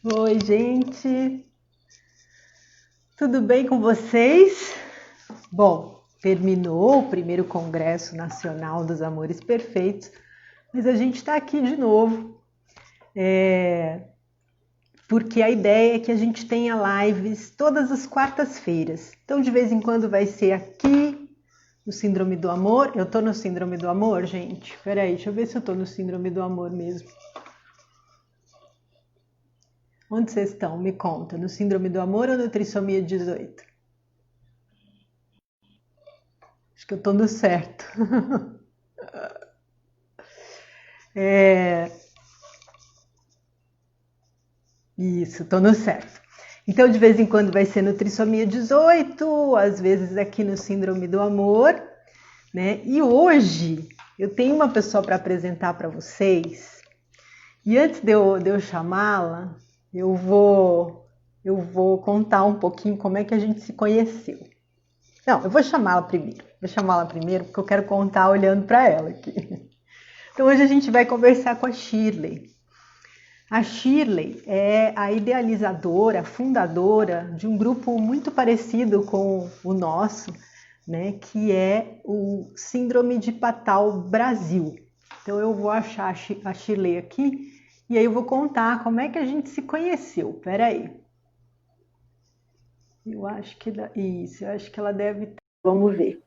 Oi, gente, tudo bem com vocês? Bom, terminou o primeiro Congresso Nacional dos Amores Perfeitos, mas a gente está aqui de novo, porque a ideia é que a gente tenha lives todas as quartas-feiras. Então, de vez em quando vai ser aqui no Síndrome do Amor. Eu tô no Síndrome do Amor, gente? Peraí, deixa eu ver se eu tô no Síndrome do Amor mesmo. Onde vocês estão? Me conta, no Síndrome do Amor ou no Trissomia 18? Acho que eu tô no certo. É, isso, tô no certo. Então, de vez em quando vai ser no Trissomia 18, às vezes aqui no Síndrome do Amor, né? E hoje eu tenho uma pessoa para apresentar para vocês. E antes de eu chamá-la, eu vou contar um pouquinho como é que a gente se conheceu. Não, eu vou chamá-la primeiro. Vou chamá-la primeiro porque eu quero contar olhando para ela aqui. Então, hoje a gente vai conversar com a Shirley. A Shirley é a idealizadora, fundadora de um grupo muito parecido com o nosso, né, que é o Síndrome de Patal Brasil. Então eu vou achar a Shirley aqui e aí eu vou contar como é que a gente se conheceu. Espera aí. Eu acho que isso, eu acho que ela deve estar. Vamos ver.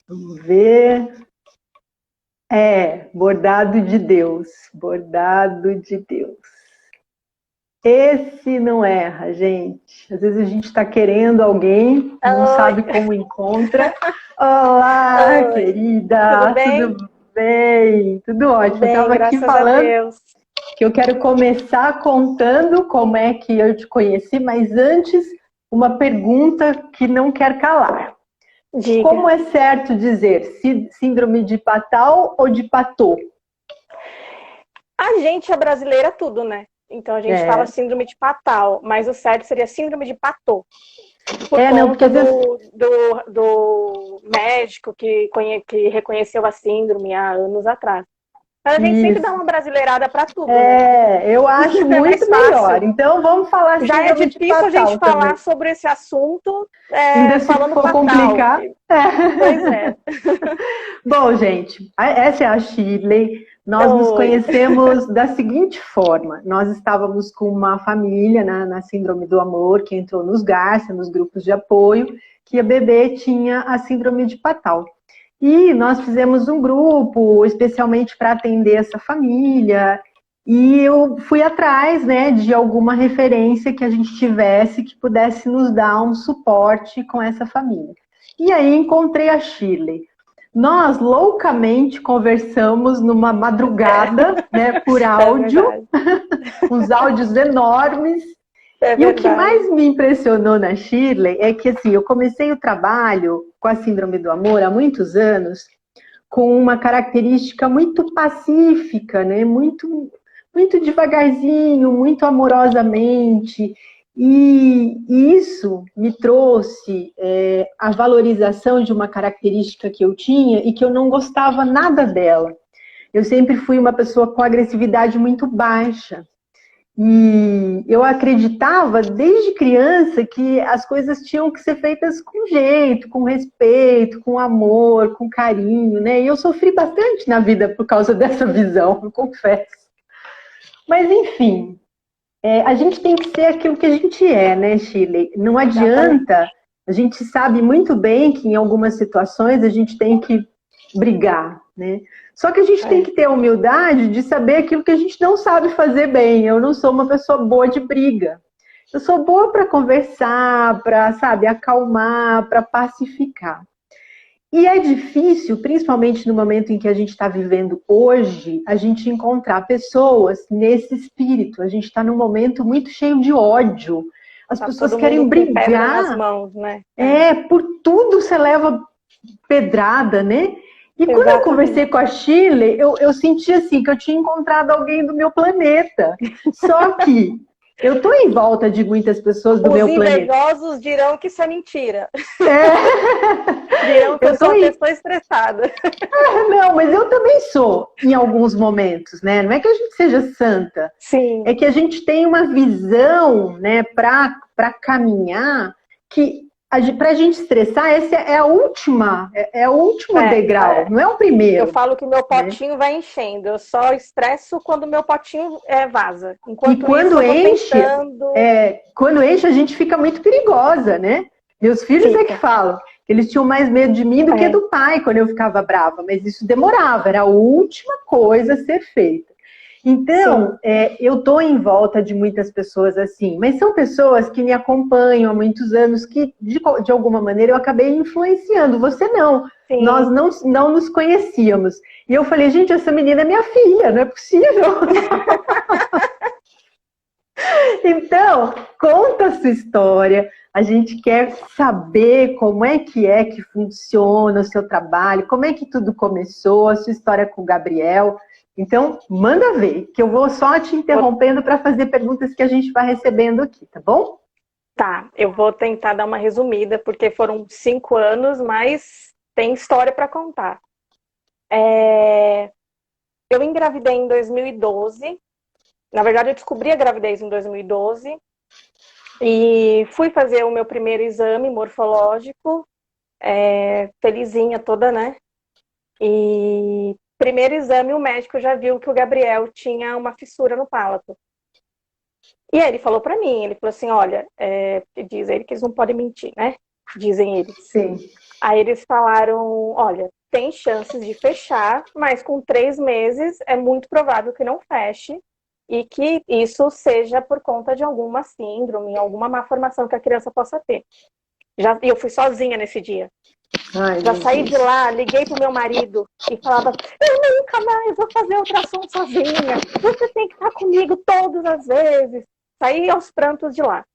Vamos ver. Bordado de Deus. Bordado de Deus. Esse não erra, gente. Às vezes a gente está querendo alguém, não Oi. sabe como encontra. Olá, Oi. querida. Tudo bem? Tudo bem? Tudo ótimo. Tudo Eu bem, estava aqui graças a falando Deus. que eu quero começar contando como é que eu te conheci, mas antes, uma pergunta que não quer calar. Diga. Como é certo dizer síndrome de Patal ou de Patô? A gente é brasileira tudo, né? Então a gente fala É, síndrome de Patal, mas o certo seria síndrome de Patô. Por não, porque conta às vezes do médico que reconheceu a síndrome há anos atrás. Mas a gente sempre dá isso. uma brasileirada para tudo, né? Eu acho É mais muito melhor. fácil. Então vamos falar Já é síndrome de difícil a gente Patal falar também. sobre esse assunto Ainda se falando for Patal. complicar. Pois é. Bom, gente, essa é a Shirley. Nós nos Oi. conhecemos da seguinte forma: nós estávamos com uma família na Síndrome do Amor, que entrou nos Garça, nos grupos de apoio, que a bebê tinha a Síndrome de Patal. E nós fizemos um grupo especialmente para atender essa família. E eu fui atrás, né, de alguma referência que a gente tivesse que pudesse nos dar um suporte com essa família. E aí encontrei a Shirley. Nós loucamente conversamos numa madrugada, né, por É áudio, verdade. uns áudios enormes. É E o que verdade. mais me impressionou na Shirley é que assim, eu comecei o trabalho com a Síndrome do Amor há muitos anos, com uma característica muito pacífica, né? Muito devagarzinho, muito amorosamente. E isso me trouxe a valorização de uma característica que eu tinha e que eu não gostava nada dela. Eu sempre fui uma pessoa com agressividade muito baixa. E eu acreditava desde criança que as coisas tinham que ser feitas com jeito, com respeito, com amor, com carinho, né? E eu sofri bastante na vida por causa dessa visão, eu confesso. Mas enfim, a gente tem que ser aquilo que a gente é, né, Shirley? Não Exatamente. adianta, a gente sabe muito bem que em algumas situações a gente tem que brigar, né? Só que a gente tem É. que ter a humildade de saber aquilo que a gente não sabe fazer bem. Eu não sou uma pessoa boa de briga. Eu sou boa para conversar, para, sabe, acalmar, para pacificar. E é difícil, principalmente no momento em que a gente está vivendo hoje, a gente encontrar pessoas nesse espírito. A gente está num momento muito cheio de ódio. As Tá pessoas todo mundo querem com pedra nas brigar. mãos, né? É. Por tudo você leva pedrada, né? E quando eu conversei Exatamente. com a Shirley, eu senti assim que eu tinha encontrado alguém do meu planeta. Só que Eu tô em volta de muitas pessoas do meu planeta. Os invejosos dirão que isso é mentira. É. Dirão que eu sou uma pessoa estressada. Não, mas eu também sou, em alguns momentos, né? Não é que a gente seja santa. Sim. É que a gente tem uma visão, né, para caminhar, que para a gente estressar, essa é a última, é o último degrau, não é o primeiro. Eu falo que meu potinho vai enchendo, eu só estresso quando meu potinho vaza. Enquanto e quando isso, enche, quando enche, a gente fica muito perigosa, né? Meus filhos é que falam. Eles tinham mais medo de mim do que do pai quando eu ficava brava, mas isso demorava, era a última coisa a ser feita. Então, eu estou em volta de muitas pessoas assim, mas são pessoas que me acompanham há muitos anos, que de alguma maneira eu acabei influenciando. Você não. Sim. Nós não nos conhecíamos. E eu falei, gente, essa menina é minha filha, não é possível. Então, conta a sua história. A gente quer saber como é que funciona o seu trabalho, como é que tudo começou, a sua história com o Gabriel. Então, manda ver, que eu vou só te interrompendo para fazer perguntas que a gente vai recebendo aqui, tá bom? Tá, eu vou tentar dar uma resumida, porque foram 5 anos, mas tem história para contar. Eu engravidei em 2012. Na verdade, eu descobri a gravidez em 2012 e fui fazer o meu primeiro exame morfológico, felizinha toda, né? E primeiro exame, o médico já viu que o Gabriel tinha uma fissura no palato. E aí ele falou pra mim, ele falou assim, olha, diz ele que eles não podem mentir, né? Dizem eles. Sim. Aí eles falaram, olha, tem chances de fechar, mas com 3 meses é muito provável que não feche e que isso seja por conta de alguma síndrome, alguma malformação que a criança possa ter. E eu fui sozinha nesse dia. Ai, já saí de lá, liguei pro meu marido e falava, eu nunca mais vou fazer ultrassom sozinha, você tem que estar comigo todas as vezes. Saí aos prantos de lá.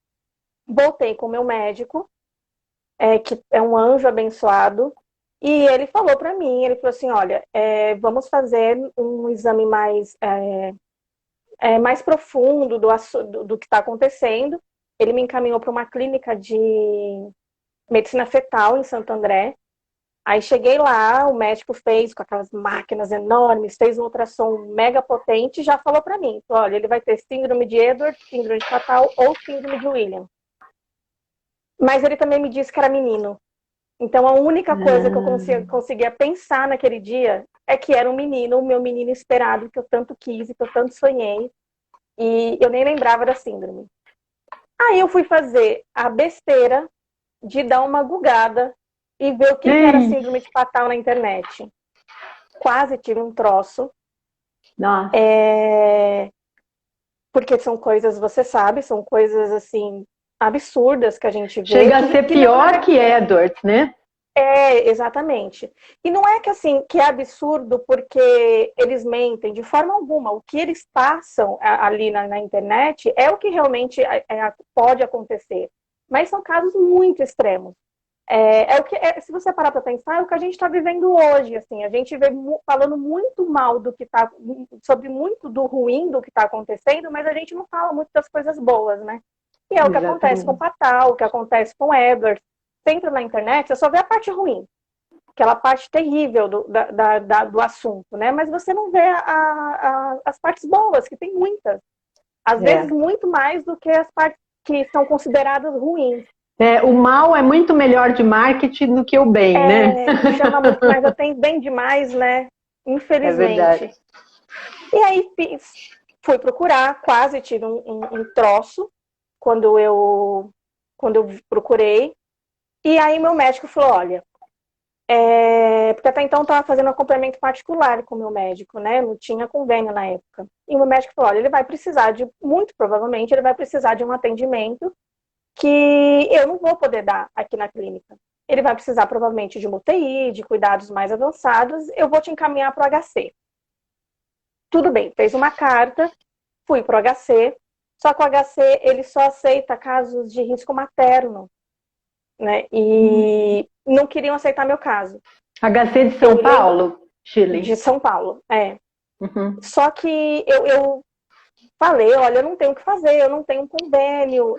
Voltei com o meu médico, que é um anjo abençoado, e ele falou para mim, ele falou assim, olha, vamos fazer um exame mais profundo do que está acontecendo. Ele me encaminhou para uma clínica de medicina fetal em Santo André. Aí cheguei lá, o médico fez com aquelas máquinas enormes, fez um ultrassom mega potente e já falou para mim, olha, ele vai ter síndrome de Edwards, síndrome de Fatal ou síndrome de Williams. Mas ele também me disse que era menino. Então a única coisa que eu conseguia pensar naquele dia é que era um menino, o meu menino esperado, que eu tanto quis e que eu tanto sonhei. E eu nem lembrava da síndrome. Aí eu fui fazer a besteira de dar uma gugada e ver o que era síndrome de Fatal na internet. Quase tive um troço. Nossa. Porque são coisas, você sabe, são coisas assim absurdas que a gente vê. Chega a ser pior que Edwards, né? Exatamente. E não é que assim, que é absurdo porque eles mentem de forma alguma. O que eles passam ali na internet é o que realmente pode acontecer. Mas são casos muito extremos. Se você parar para pensar, é o que a gente está vivendo hoje. Assim, a gente vê falando muito mal sobre muito do ruim do que está acontecendo, mas a gente não fala muito das coisas boas, né? E é o que acontece com o Fatal, o que acontece com o Edward. Você entra na internet, você só vê a parte ruim, aquela parte terrível do assunto, né? Mas você não vê as partes boas, que tem muitas. Às vezes, muito mais do que as partes que são consideradas ruins. O mal é muito melhor de marketing do que o bem, né? Chama muito mais, tem bem demais, né? Infelizmente. É verdade. E aí fui procurar, quase tive um troço quando eu procurei. E aí meu médico falou, olha, porque até então eu estava fazendo acompanhamento particular com o meu médico, né? Não tinha convênio na época. E o meu médico falou, olha, ele vai precisar muito provavelmente, ele vai precisar de um atendimento que eu não vou poder dar aqui na clínica. Ele vai precisar provavelmente de uma UTI, de cuidados mais avançados, eu vou te encaminhar para o HC. Tudo bem, fez uma carta, fui para o HC, só que o HC ele só aceita casos de risco materno, né? E não queriam aceitar meu caso. HC de São Paulo, Chile? De São Paulo, Uhum. Só que eu falei, olha, eu não tenho o que fazer, eu não tenho um convênio,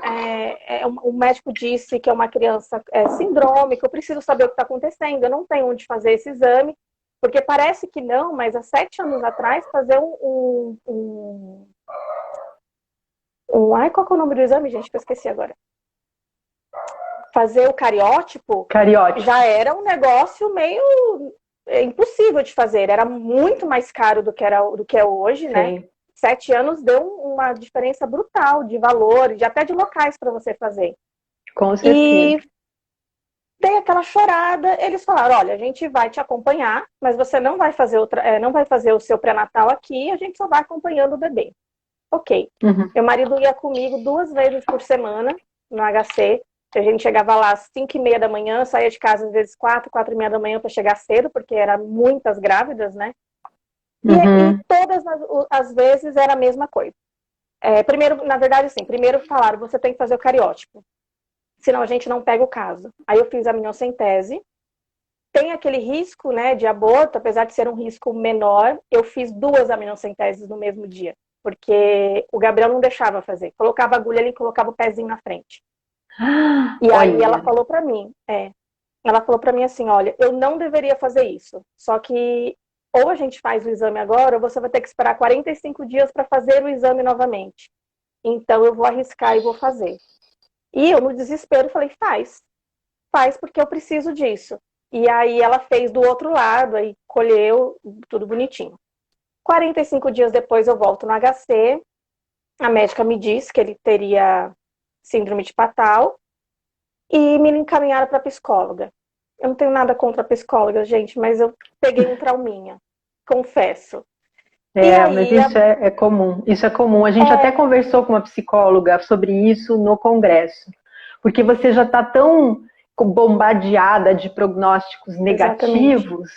o médico disse que é uma criança sindrômica, eu preciso saber o que está acontecendo, eu não tenho onde fazer esse exame, porque parece que não, mas há 7 anos atrás, fazer ai, qual que é o nome do exame, gente, que eu esqueci agora. Fazer o cariótipo. Já era um negócio meio impossível de fazer, era muito mais caro do que é hoje, Sim. né? 7 anos deu uma diferença brutal de valor, até de locais para você fazer. Com certeza. E dei aquela chorada, eles falaram, olha, a gente vai te acompanhar, mas você não vai fazer não vai fazer o seu pré-natal aqui, a gente só vai acompanhando o bebê. Ok. Uhum. Meu marido ia comigo 2 vezes por semana no HC. A gente chegava lá às 5h30 da manhã, saía de casa às vezes 4h30 da manhã para chegar cedo, porque eram muitas grávidas, né? E todas as vezes era a mesma coisa. Primeiro, na verdade, assim, primeiro falaram, você tem que fazer o cariótipo, senão a gente não pega o caso. Aí eu fiz a amniocentese. Tem aquele risco, né, de aborto, apesar de ser um risco menor, eu fiz 2 amniocenteses no mesmo dia, porque o Gabriel não deixava fazer. Colocava a agulha ali, colocava o pezinho na frente. E aí ela falou pra mim, assim, olha, eu não deveria fazer isso, só que ou a gente faz o exame agora, ou você vai ter que esperar 45 dias para fazer o exame novamente. Então eu vou arriscar e vou fazer. E eu, no desespero, falei, faz porque eu preciso disso. E aí ela fez do outro lado, aí colheu tudo bonitinho. 45 dias depois eu volto no HC, a médica me disse que ele teria síndrome de Patau e me encaminharam para psicóloga. Eu não tenho nada contra a psicóloga, gente, mas eu peguei um trauminha, confesso. Mas isso é comum. Isso é comum. A gente até conversou com uma psicóloga sobre isso no congresso. Porque você já está tão bombardeada de prognósticos negativos,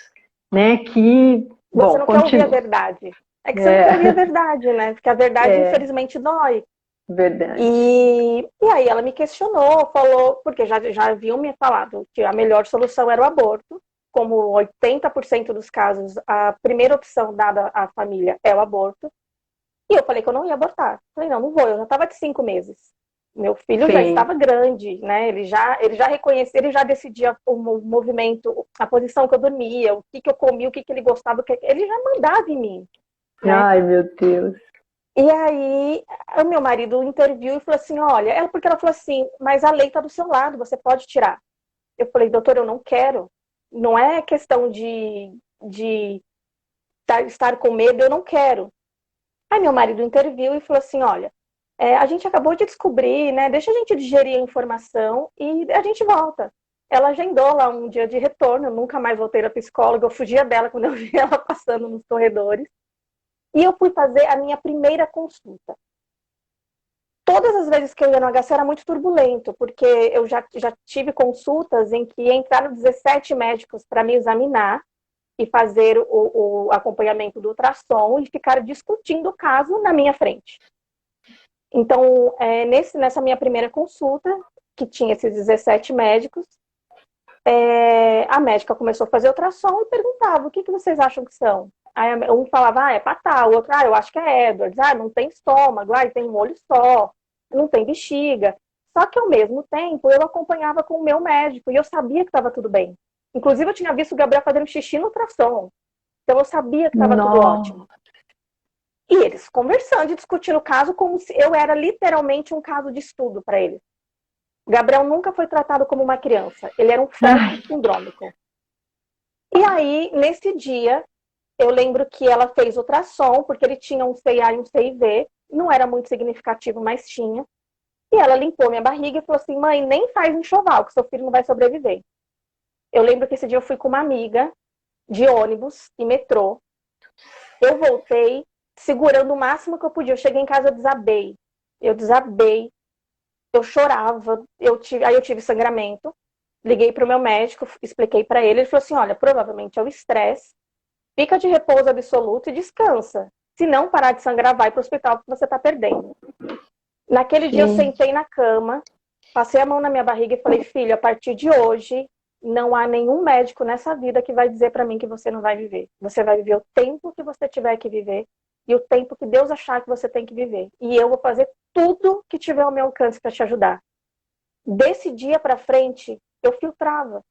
né, que... Você não quer ouvir a verdade. É que você não quer ouvir a verdade, né? Porque a verdade, infelizmente, dói. Verdade. E aí ela me questionou, falou, porque já haviam me falado que a melhor solução era o aborto. Como 80% dos casos, a primeira opção dada à família é o aborto. E eu falei que eu não ia abortar. Falei, não vou, eu já estava de 5 meses. Meu filho já estava grande, né? Ele já reconhecia, ele já decidia o movimento, a posição que eu dormia, o que eu comia, o que ele gostava, ele já mandava em mim. Né? Ai, meu Deus. E aí, o meu marido interviu e falou assim, olha, porque ela falou assim, mas a lei está do seu lado, você pode tirar. Eu falei, doutor, eu não quero. Não é questão de estar com medo, eu não quero. Aí meu marido interviu e falou assim, olha, a gente acabou de descobrir, né? Deixa a gente digerir a informação e a gente volta. Ela agendou lá um dia de retorno, eu nunca mais voltei na psicóloga, eu fugia dela quando eu via ela passando nos corredores. E eu fui fazer a minha primeira consulta. Todas as vezes que eu ia no HC era muito turbulento, porque eu já tive consultas em que entraram 17 médicos para me examinar e fazer o acompanhamento do ultrassom e ficar discutindo o caso na minha frente. Então, nessa minha primeira consulta, que tinha esses 17 médicos, a médica começou a fazer ultrassom e perguntava, o que vocês acham que são? Aí um falava, é Patau, o outro, eu acho que é Edwards, não tem estômago, tem um olho só, não tem bexiga. Só que ao mesmo tempo eu acompanhava com o meu médico e eu sabia que estava tudo bem. Inclusive eu tinha visto o Gabriel fazendo xixi no ultrassom. Então eu sabia que estava tudo ótimo. E eles conversando e discutindo o caso como se eu era literalmente um caso de estudo para eles. O Gabriel nunca foi tratado como uma criança. Ele era um feto sindrômico. E aí, nesse dia, eu lembro que ela fez ultrassom, porque ele tinha um CIA e um CIV. Não era muito significativo, mas tinha. E ela limpou minha barriga e falou assim, mãe, nem faz enxoval, que seu filho não vai sobreviver. Eu lembro que esse dia eu fui com uma amiga de ônibus e metrô. Eu voltei segurando o máximo que eu podia. Eu cheguei em casa, eu desabei. Eu chorava. Aí eu tive sangramento. Liguei para o meu médico, expliquei para ele. Ele falou assim, olha, provavelmente é o estresse. Fica de repouso absoluto e descansa. Se não parar de sangrar, vai para o hospital porque você está perdendo. Naquele dia eu sentei na cama, passei a mão na minha barriga e falei, filho, a partir de hoje, não há nenhum médico nessa vida que vai dizer para mim que você não vai viver. Você vai viver o tempo que você tiver que viver e o tempo que Deus achar que você tem que viver. E eu vou fazer tudo que tiver ao meu alcance para te ajudar. Desse dia para frente, eu filtrava.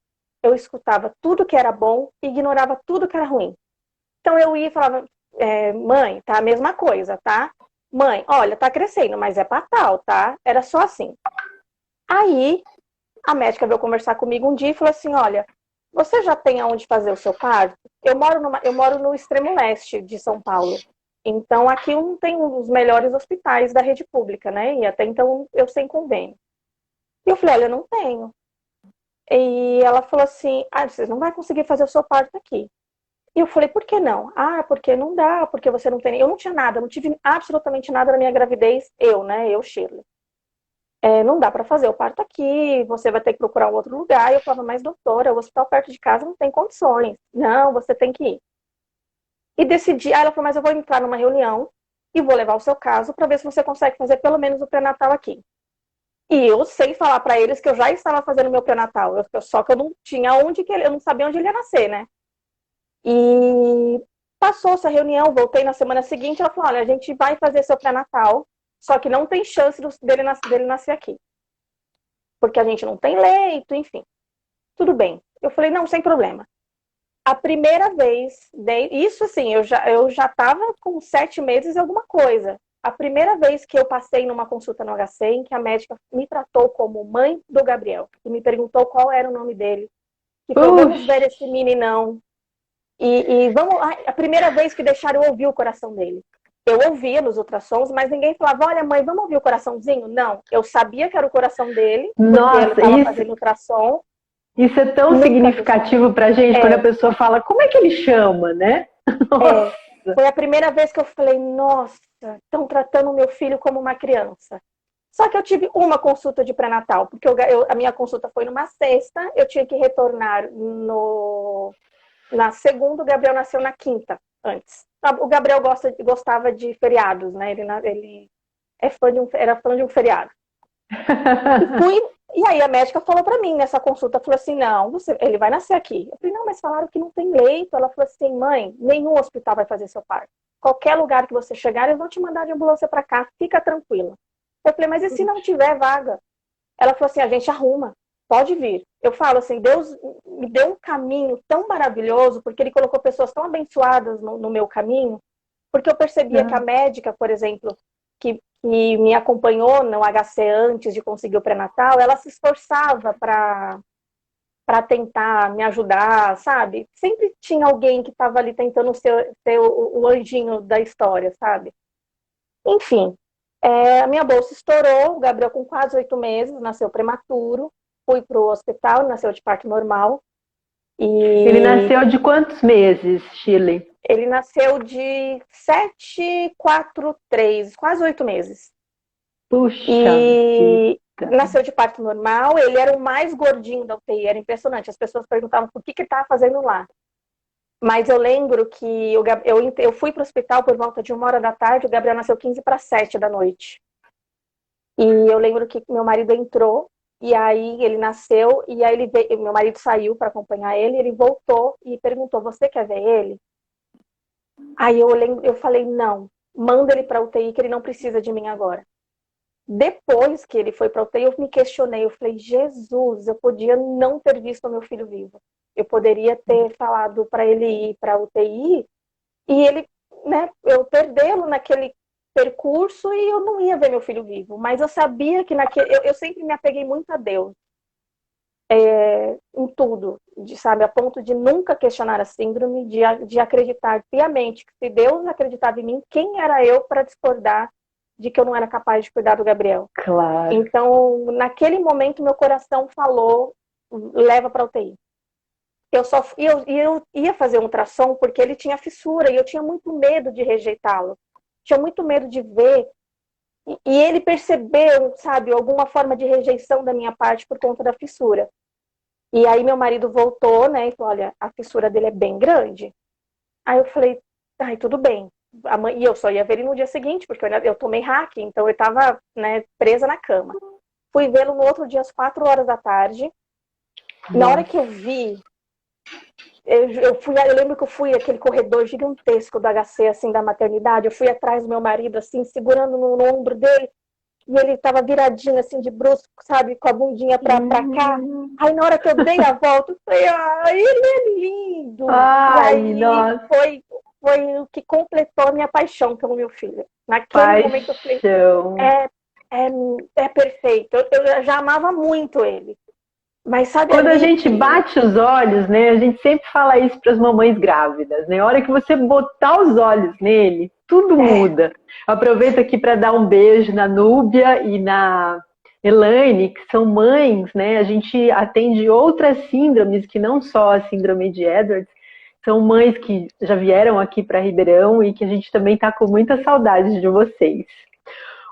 Eu escutava tudo que era bom e ignorava tudo que era ruim. Então eu ia e falava, mãe, tá a mesma coisa, tá? Mãe, olha, tá crescendo, mas é pra tal, tá? Era só assim. Aí, a médica veio conversar comigo um dia e falou assim, olha, você já tem aonde fazer o seu parto? Eu moro no extremo leste de São Paulo. Então, aqui não tem um dos melhores hospitais da rede pública, né? E até então, eu sem convênio. E eu falei, olha, eu não tenho. E ela falou assim, vocês não vão conseguir fazer o seu parto aqui. E eu falei, por que não? Porque não dá, porque você não tem... Eu não tinha nada, não tive absolutamente nada na minha gravidez, eu, Shirley. Não dá para fazer o parto aqui, você vai ter que procurar um outro lugar. E eu falava, mas doutora, o hospital perto de casa não tem condições. Não, você tem que ir. E decidi, aí ela falou, mas eu vou entrar numa reunião e vou levar o seu caso para ver se você consegue fazer pelo menos o pré-natal aqui. E eu sei falar para eles que eu já estava fazendo meu pré-natal, só que eu não tinha eu não sabia onde ele ia nascer, né? E passou essa reunião, voltei na semana seguinte, ela falou, olha, a gente vai fazer seu pré-natal, só que não tem chance dele nascer aqui. Porque a gente não tem leito, enfim. Tudo bem. Eu falei, não, sem problema. A primeira vez, isso assim, eu já estava com 7 meses e alguma coisa. A primeira vez que eu passei numa consulta no HC, em que a médica me tratou como mãe do Gabriel, e me perguntou qual era o nome dele, que falou, vamos ver esse meninão. E vamos, a primeira vez que deixaram eu ouvir o coração dele. Eu ouvia nos ultrassons, mas ninguém falava, olha mãe, vamos ouvir o coraçãozinho? Não, eu sabia que era o coração dele, porque ele estava fazendo ultrassom. Isso é tão significativo pra gente, quando a pessoa fala, como é que ele chama, né? Foi a primeira vez que eu falei, nossa, estão tratando o meu filho como uma criança. Só que eu tive uma consulta de pré-natal, porque a minha consulta foi numa sexta, eu tinha que retornar na segunda, o Gabriel nasceu na quinta, antes. O Gabriel gostava de feriados, né? Ele era fã de um feriado. E aí a médica falou pra mim nessa consulta, falou assim, não, ele vai nascer aqui. Eu falei, não, mas falaram que não tem leito. Ela falou assim, mãe, nenhum hospital vai fazer seu parto. Qualquer lugar que você chegar, eles vão te mandar de ambulância pra cá, fica tranquila. Eu falei, mas e se não tiver vaga? Ela falou assim, a gente arruma, pode vir. Eu falo assim, Deus me deu um caminho tão maravilhoso, porque ele colocou pessoas tão abençoadas no meu caminho, porque eu percebia que a médica, por exemplo, que me acompanhou no HC antes de conseguir o pré-natal, ela se esforçava para tentar me ajudar, sabe? Sempre tinha alguém que estava ali tentando ser o anjinho da história, sabe? Enfim, a minha bolsa estourou, o Gabriel com quase 8 meses, nasceu prematuro, fui para o hospital, nasceu de parto normal. Ele nasceu de quantos meses, Shirley? Ele nasceu de 7, 4, 3, quase 8 meses. Puxa E nasceu de parto normal, ele era o mais gordinho da UTI, era impressionante. As pessoas perguntavam por que ele estava fazendo lá. Mas eu lembro que eu fui para o hospital por volta de 1h da tarde, o Gabriel nasceu 15 para 7 da noite. E eu lembro que meu marido entrou, e aí ele nasceu, e aí meu marido saiu para acompanhar ele voltou e perguntou, você quer ver ele? Aí eu falei, não, manda ele para UTI que ele não precisa de mim agora. Depois que ele foi para UTI, eu me questionei, eu falei, Jesus, eu podia não ter visto o meu filho vivo. Eu poderia ter falado para ele ir para UTI e ele, né, eu perdê-lo naquele percurso e eu não ia ver meu filho vivo. Mas eu sabia que eu sempre me apeguei muito a Deus. Em tudo, sabe, a ponto de nunca questionar a síndrome, de acreditar piamente que se Deus acreditava em mim, quem era eu para discordar de que eu não era capaz de cuidar do Gabriel? Claro. Então, naquele momento, meu coração falou, leva para UTI. Eu ia fazer um ultrassom porque ele tinha fissura e eu tinha muito medo de rejeitá-lo. Tinha muito medo de ver. E ele percebeu, sabe, alguma forma de rejeição da minha parte por conta da fissura. E aí meu marido voltou, né, e falou, olha, a fissura dele é bem grande. Aí eu falei, ai, tudo bem. E eu só ia ver ele no dia seguinte, porque eu tomei hack, então eu estava, né, presa na cama. Fui vê-lo no outro dia às 4h da tarde. Na hora que eu vi, eu lembro que eu fui aquele corredor gigantesco do HC, assim, da maternidade, eu fui atrás do meu marido, assim, segurando no ombro dele, e ele tava viradinho, assim, de brusco, sabe, com a bundinha pra cá. Aí, na hora que eu dei a volta, eu falei, ele é lindo! E Ai, aí, nossa, foi o que completou a minha paixão pelo meu filho. Naquele momento, eu falei, paixão. é perfeito. Eu já amava muito ele. Mas sabe Quando a ali gente que... bate os olhos, né, a gente sempre fala isso para as mamães grávidas, né? A hora que você botar os olhos nele, tudo muda. Aproveito aqui para dar um beijo na Núbia e na Elaine, que são mães, né? A gente atende outras síndromes que não só a síndrome de Edwards, são mães que já vieram aqui para Ribeirão e que a gente também está com muita saudade de vocês.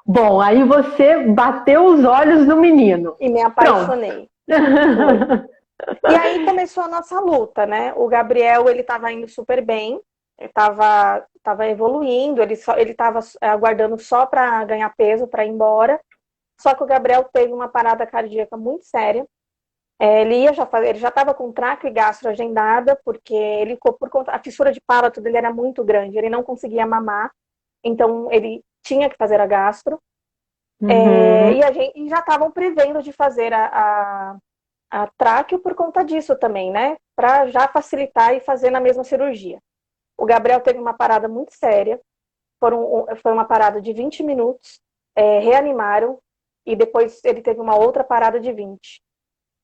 Bom, aí você bateu os olhos no menino. E me apaixonei. E aí começou a nossa luta, né? O Gabriel, ele estava indo super bem, ele estava evoluindo, ele estava aguardando só para ganhar peso, para ir embora. Só que o Gabriel teve uma parada cardíaca muito séria. Ele já estava com traque e gastro agendada, porque ele, por conta, a fissura de palato dele era muito grande, ele não conseguia mamar, então ele tinha que fazer a gastro. E já estavam prevendo de fazer a tráqueo por conta disso também, né? Para já facilitar e fazer na mesma cirurgia. O Gabriel teve uma parada muito séria, foi uma parada de 20 minutos, reanimaram, e depois ele teve uma outra parada de 20.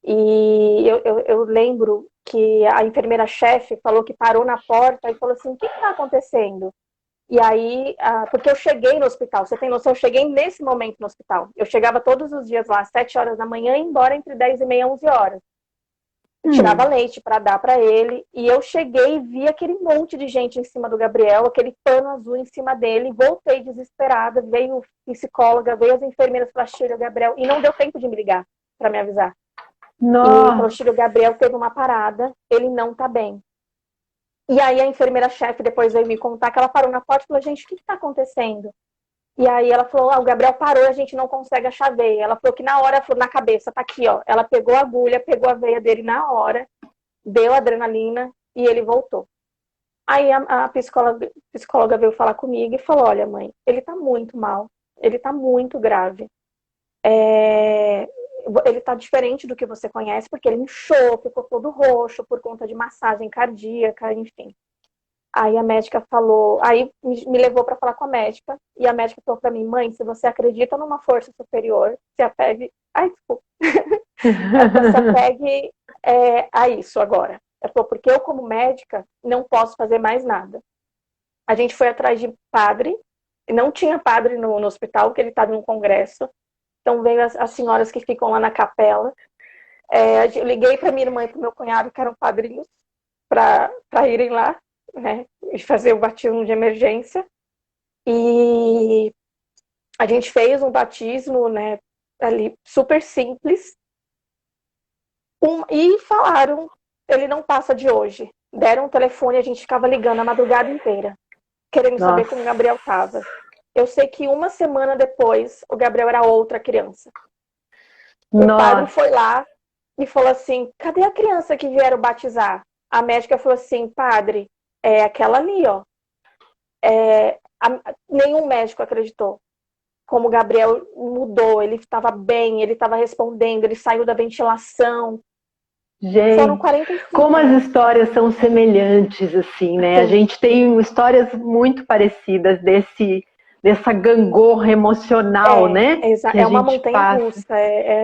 E eu lembro que a enfermeira-chefe falou que parou na porta e falou assim, o que está acontecendo? E aí, porque eu cheguei no hospital, você tem noção, eu cheguei nesse momento no hospital. Eu chegava todos os dias lá, às 7 horas da manhã, e ia embora entre 10h30 e 11 horas. Tirava leite para dar para ele, e eu cheguei e vi aquele monte de gente em cima do Gabriel, aquele pano azul em cima dele, voltei desesperada, veio psicóloga, veio as enfermeiras para o Gabriel, e não deu tempo de me ligar para me avisar. Nossa. E o Gabriel teve uma parada, ele não tá bem. E aí a enfermeira-chefe depois veio me contar que ela parou na porta e falou, gente, o que está acontecendo? E aí ela falou, o Gabriel parou e a gente não consegue achar a veia. Ela falou que na hora, falou, na cabeça, tá aqui, ó. Ela pegou a agulha, pegou a veia dele na hora, deu adrenalina e ele voltou. Aí a psicóloga veio falar comigo e falou, olha, mãe, ele tá muito mal, ele tá muito grave. Ele tá diferente do que você conhece, porque ele inchou, ficou todo roxo por conta de massagem cardíaca, enfim. Aí a médica falou, aí me levou para falar com a médica, e a médica falou para mim, mãe, se você acredita numa força superior, se apegue, se apegue a isso agora. Ela falou, porque eu como médica não posso fazer mais nada. A gente foi atrás de padre, não tinha padre no hospital, porque ele estava em um congresso, então veio as senhoras que ficam lá na capela. Eu liguei para minha irmã e para o meu cunhado, que eram padrinhos, para irem lá, né, e fazer o batismo de emergência. E a gente fez um batismo, né, ali super simples. E falaram, ele não passa de hoje. Deram um telefone, a gente ficava ligando a madrugada inteira, querendo saber como o Gabriel estava. Eu sei que uma semana depois, o Gabriel era outra criança. O padre foi lá e falou assim, cadê a criança que vieram batizar? A médica falou assim, padre, é aquela ali, ó. Nenhum médico acreditou. Como o Gabriel mudou, ele estava bem, ele estava respondendo, ele saiu da ventilação. Gente, foram 45 como as histórias são semelhantes, assim, né? Sim. A gente tem histórias muito parecidas dessa gangorra emocional, né? É uma montanha russa.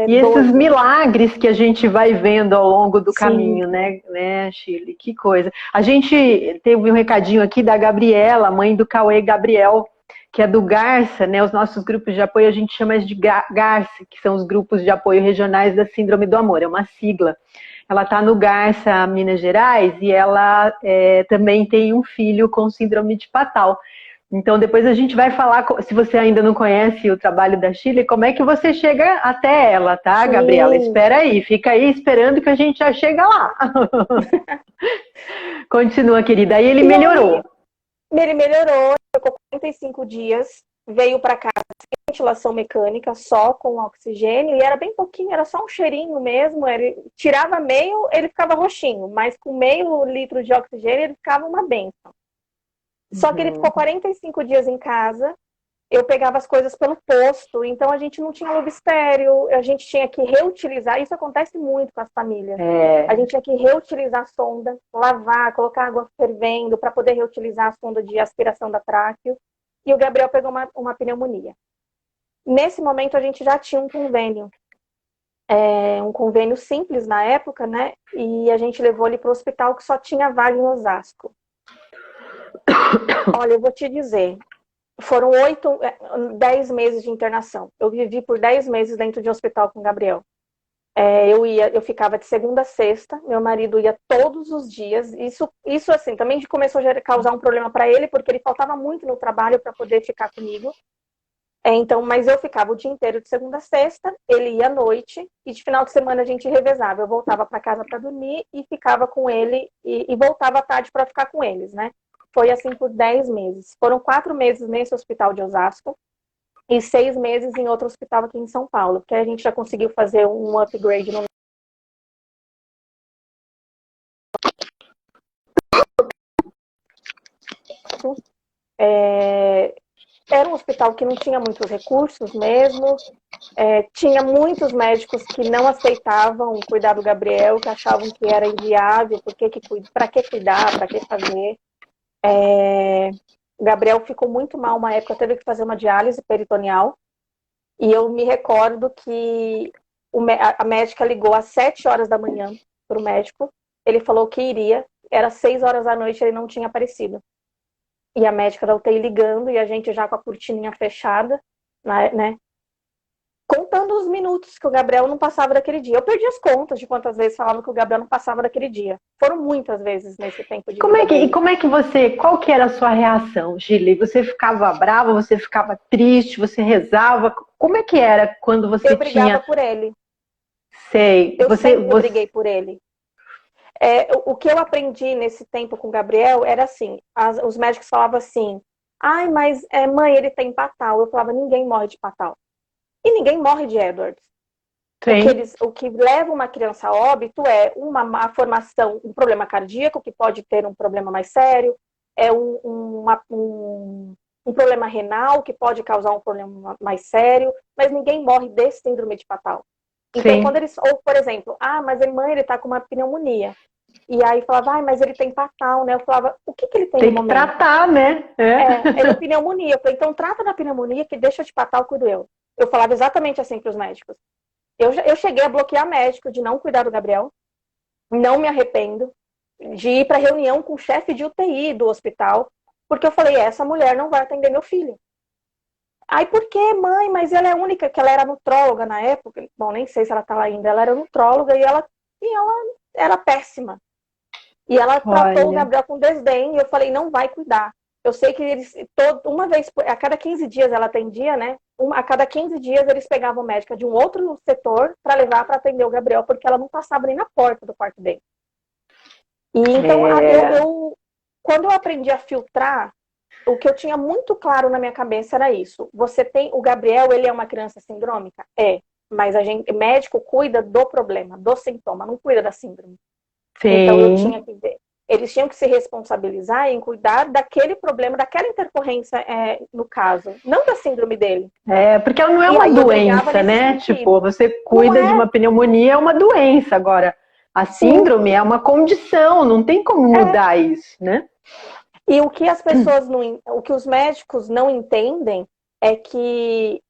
E esses milagres que a gente vai vendo ao longo do caminho, né, Shirley? Que coisa. A gente teve um recadinho aqui da Gabriela, mãe do Cauê Gabriel, que é do Garça, né? Os nossos grupos de apoio a gente chama de Garça, que são os grupos de apoio regionais da Síndrome do Amor, é uma sigla. Ela está no Garça, Minas Gerais, e ela também tem um filho com síndrome de Patal. Então, depois a gente vai falar, se você ainda não conhece o trabalho da Shirley, como é que você chega até ela, tá, Sim. Gabriela? Espera aí, fica aí esperando que a gente já chega lá. Continua, querida. Aí ele melhorou. Ele melhorou, ficou 45 dias, veio para casa sem ventilação mecânica, só com oxigênio, e era bem pouquinho, era só um cheirinho mesmo, ele tirava meio, ele ficava roxinho, mas com meio litro de oxigênio ele ficava uma bênção. Só que ele ficou 45 dias em casa, eu pegava as coisas pelo posto, então a gente não tinha lobistério, a gente tinha que reutilizar, isso acontece muito com as famílias. A gente tinha que reutilizar a sonda, lavar, colocar água fervendo para poder reutilizar a sonda de aspiração da tráqueo, e o Gabriel pegou uma pneumonia. Nesse momento a gente já tinha um convênio simples na época, né? E a gente levou ele para o hospital que só tinha vaga em Osasco. Olha, eu vou te dizer, foram 10 meses de internação. Eu vivi por 10 meses dentro de um hospital com o Gabriel. Eu ficava de segunda a sexta, meu marido ia todos os dias. Isso assim, também começou a causar um problema para ele, porque ele faltava muito no trabalho para poder ficar comigo. Então, mas eu ficava o dia inteiro de segunda a sexta, ele ia à noite, e de final de semana a gente revezava. Eu voltava para casa para dormir e ficava com ele, e voltava à tarde para ficar com eles, né? Foi assim por 10 meses. Foram 4 meses nesse hospital de Osasco e 6 meses em outro hospital aqui em São Paulo, porque a gente já conseguiu fazer um upgrade no era um hospital que não tinha muitos recursos mesmo, tinha muitos médicos que não aceitavam cuidar do Gabriel, que achavam que era inviável, para que cuidar, para que fazer. O Gabriel ficou muito mal uma época, teve que fazer uma diálise peritoneal, e eu me recordo que a médica ligou às 7 horas da manhã para o médico, ele falou que iria, era 6 horas da noite, ele não tinha aparecido. E a médica da UTI ligando, e a gente já com a cortininha fechada, né? Contando os minutos que o Gabriel não passava daquele dia. Eu perdi as contas de quantas vezes falavam que o Gabriel não passava daquele dia. Foram muitas vezes nesse tempo de vida. Qual que era a sua reação, Gili? Você ficava brava, você ficava triste, você rezava? Como é que era quando você Eu brigava por ele. Sei. Eu briguei por ele. O que eu aprendi nesse tempo com o Gabriel era assim, os médicos falavam assim, ai, mas mãe, ele tem Patal. Eu falava, ninguém morre de Patal. E ninguém morre de Edwards. O que leva uma criança a óbito é uma má formação, um problema cardíaco, que pode ter um problema mais sério, um problema renal, que pode causar um problema mais sério, mas ninguém morre desse síndrome de Patal. Então, ou por exemplo, mas a mãe, ele tá com uma pneumonia. E aí falava, mas ele tem Patal, né? Eu falava, o que ele tem no momento? Tem que tratar, né? Ele é pneumonia. Eu falei, então trata da pneumonia, que deixa de Patal, cuido eu. Eu falava exatamente assim para os médicos. Eu cheguei a bloquear médico de não cuidar do Gabriel. Não me arrependo de ir para reunião com o chefe de UTI do hospital, porque eu falei, essa mulher não vai atender meu filho. Aí, por que, mãe? Mas ela é a única, que ela era nutróloga na época. Bom, nem sei se ela tá lá ainda. Ela era nutróloga e ela era péssima. E ela tratou o Gabriel com desdém e eu falei, não vai cuidar. Eu sei que eles, uma vez, a cada 15 dias ela atendia, né? A cada 15 dias eles pegavam médica de um outro setor para levar para atender o Gabriel, porque ela não passava nem na porta do quarto dele. E então, quando eu aprendi a filtrar, o que eu tinha muito claro na minha cabeça era isso. O Gabriel, ele é uma criança sindrômica? Mas o médico cuida do problema, do sintoma, não cuida da síndrome. Sim. Então eu tinha que ver. Eles tinham que se responsabilizar em cuidar daquele problema, daquela intercorrência, no caso, não da síndrome dele. Porque ela não é uma doença, né? Tipo, você cuida de uma pneumonia, é uma doença. Agora, a síndrome é uma condição, não tem como mudar isso, né? E o que as pessoas o que os médicos não entendem é que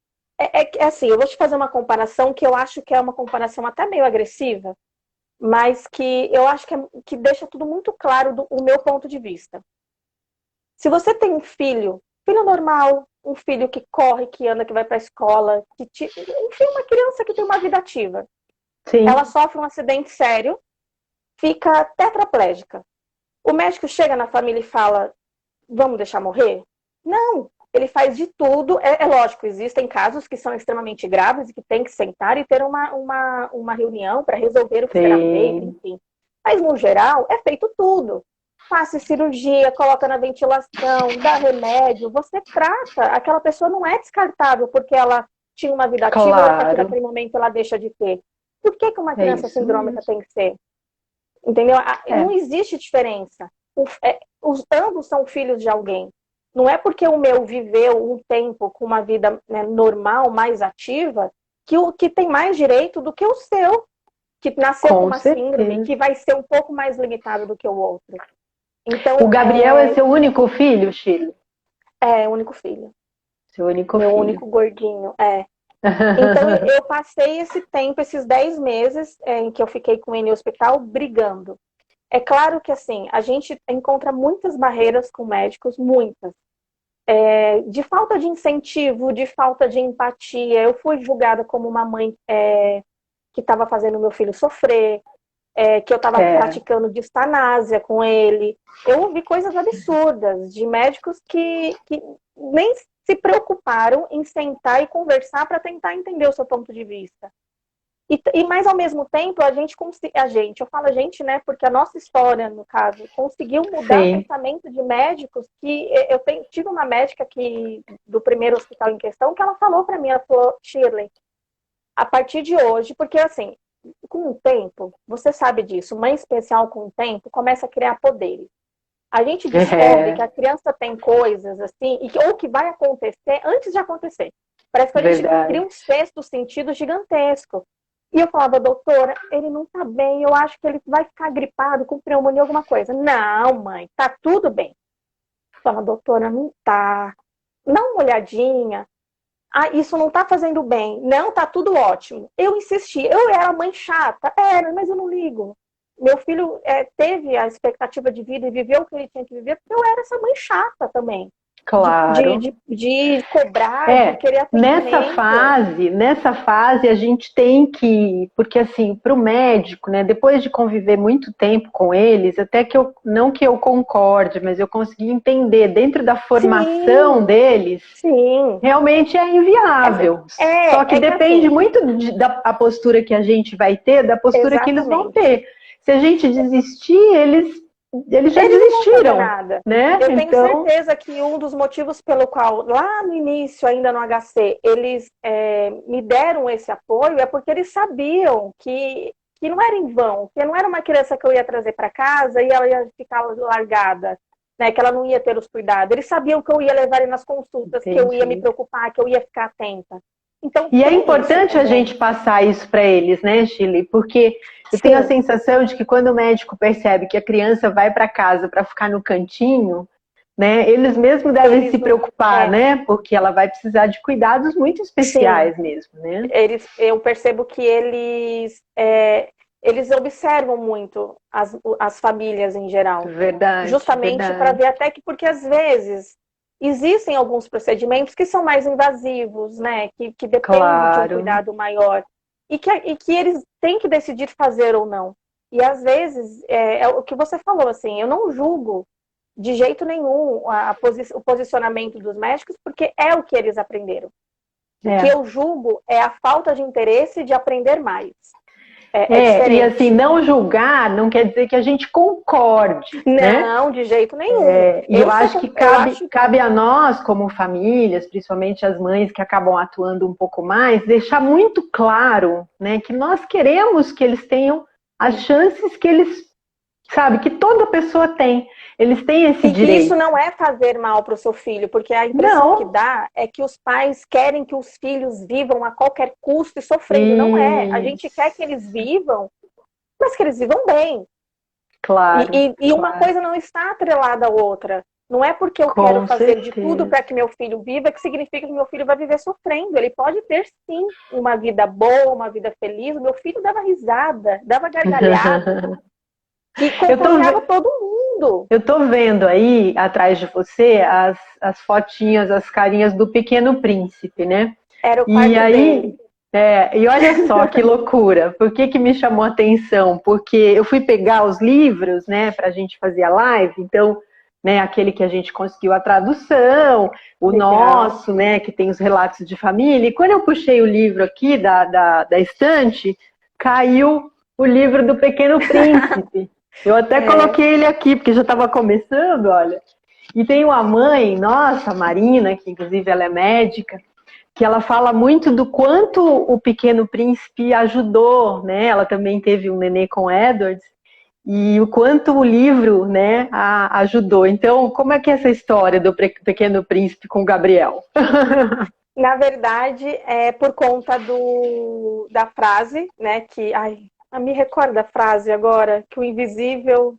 assim, eu vou te fazer uma comparação que eu acho que é uma comparação até meio agressiva, mas que eu acho que deixa tudo muito claro do meu ponto de vista. Se você tem um filho normal, um filho que corre, que anda, que vai para a escola, enfim, uma criança que tem uma vida ativa. Sim. Ela sofre um acidente sério, fica tetraplégica. O médico chega na família e fala, vamos deixar morrer? Não, ele faz de tudo. Lógico, existem casos que são extremamente graves e que tem que sentar e ter uma reunião para resolver o que será feito, enfim. Mas, no geral, é feito tudo. faça cirurgia, coloca na ventilação, dá remédio, você trata. Aquela pessoa não é descartável porque ela tinha uma vida ativa, ou a partir daquele momento ela deixa de ter. Por que uma criança sindrômica tem que ser? Entendeu? Não existe diferença. Ambos são filhos de alguém. Não é porque o meu viveu um tempo com uma vida, né, normal, mais ativa, que o que tem mais direito do que o seu, que nasceu com uma síndrome, que vai ser um pouco mais limitado do que o outro. Então, o Gabriel é seu único filho, Shirley? É, único filho. Seu único Meu filho. único gordinho, Então, eu passei esse tempo, esses 10 meses em que eu fiquei com ele no hospital, brigando. É claro que, assim, a gente encontra muitas barreiras com médicos, muitas. De falta de incentivo, de falta de empatia. Eu fui julgada como uma mãe que estava fazendo meu filho sofrer, que eu estava praticando distanásia com ele. Eu ouvi coisas absurdas de médicos que nem se preocuparam em sentar e conversar para tentar entender o seu ponto de vista. Mas, ao mesmo tempo, eu falo a gente, né, porque a nossa história, no caso, conseguiu mudar o pensamento de médicos que tive uma médica do primeiro hospital em questão, que ela falou para mim, ela falou, Shirley, a partir de hoje, porque assim, com o tempo, você sabe disso, mãe especial com o tempo começa a criar poderes. A gente descobre que a criança tem coisas assim, ou que vai acontecer antes de acontecer. Parece que a gente cria um sexto sentido gigantesco. E eu falava, doutora, ele não tá bem, eu acho que ele vai ficar gripado com pneumonia, alguma coisa. Não, mãe, tá tudo bem. Eu falava, doutora, não tá. Dá uma olhadinha. Isso não tá fazendo bem. Não, tá tudo ótimo. Eu insisti, eu era mãe chata, mas eu não ligo. Meu filho teve a expectativa de vida e viveu o que ele tinha que viver, porque eu era essa mãe chata também. Claro. De cobrar, de querer atendimento. Nessa fase a gente tem que, porque assim, para o médico, né, depois de conviver muito tempo com eles, até que não que eu concorde, mas eu consegui entender dentro da formação deles, realmente é inviável. Só que depende muito da postura que a gente vai ter, da postura que eles vão ter. Se a gente desistir, eles já desistiram, né? Eu tenho certeza que um dos motivos pelo qual, lá no início, ainda no HC, eles me deram esse apoio é porque eles sabiam que não era em vão, que não era uma criança que eu ia trazer para casa e ela ia ficar largada, né? Que ela não ia ter os cuidados. Eles sabiam que eu ia levar ele nas consultas, que eu ia me preocupar, que eu ia ficar atenta. Então, e é importante a gente passar isso para eles, né, Shirley? Porque eu tenho a sensação de que quando o médico percebe que a criança vai para casa para ficar no cantinho, né, eles mesmos devem se preocupar, né? Porque ela vai precisar de cuidados muito especiais mesmo, né? Eu percebo que eles observam muito as famílias em geral. Verdade. Justamente para ver até que, porque às vezes existem alguns procedimentos que são mais invasivos, né? Que dependem de um cuidado maior. E que eles têm que decidir fazer ou não. E às vezes, é o que você falou, assim, eu não julgo de jeito nenhum o posicionamento dos médicos, porque é o que eles aprenderam. O que eu julgo é a falta de interesse de aprender mais. E assim, não julgar não quer dizer que a gente concorde. Não, né? De jeito nenhum. E eu acho que cabe a nós, como famílias, principalmente as mães que acabam atuando um pouco mais, deixar muito claro, né, que nós queremos que eles tenham as chances que eles, sabe, que toda pessoa tem. Eles têm esse direito. E isso não é fazer mal para o seu filho, porque a impressão que dá é que os pais querem que os filhos vivam a qualquer custo e sofrendo. Isso. Não é. A gente quer que eles vivam, mas que eles vivam bem. Claro. E uma coisa não está atrelada à outra. Não é porque eu quero fazer de tudo para que meu filho viva que significa que meu filho vai viver sofrendo. Ele pode ter, sim, uma vida boa, uma vida feliz. O meu filho dava risada, dava gargalhada. E contagiava todo mundo. Eu tô vendo aí, atrás de você, as fotinhas, as carinhas do Pequeno Príncipe, né? Era o quarto dele. E olha só que loucura. Por que me chamou a atenção? Porque eu fui pegar os livros, né, pra gente fazer a live, então, né, aquele que a gente conseguiu a tradução, o nosso, né, que tem os relatos de família, e quando eu puxei o livro aqui da estante, caiu o livro do Pequeno Príncipe. Eu até coloquei ele aqui, porque já estava começando, olha. E tem uma mãe, nossa, a Marina, que inclusive ela é médica, que ela fala muito do quanto o Pequeno Príncipe ajudou, né? Ela também teve um nenê com Edward, e o quanto o livro, né, ajudou. Então, como é que é essa história do Pequeno Príncipe com o Gabriel? Na verdade, é por conta da frase, né, que... Ai, me recorda a frase agora, que o invisível...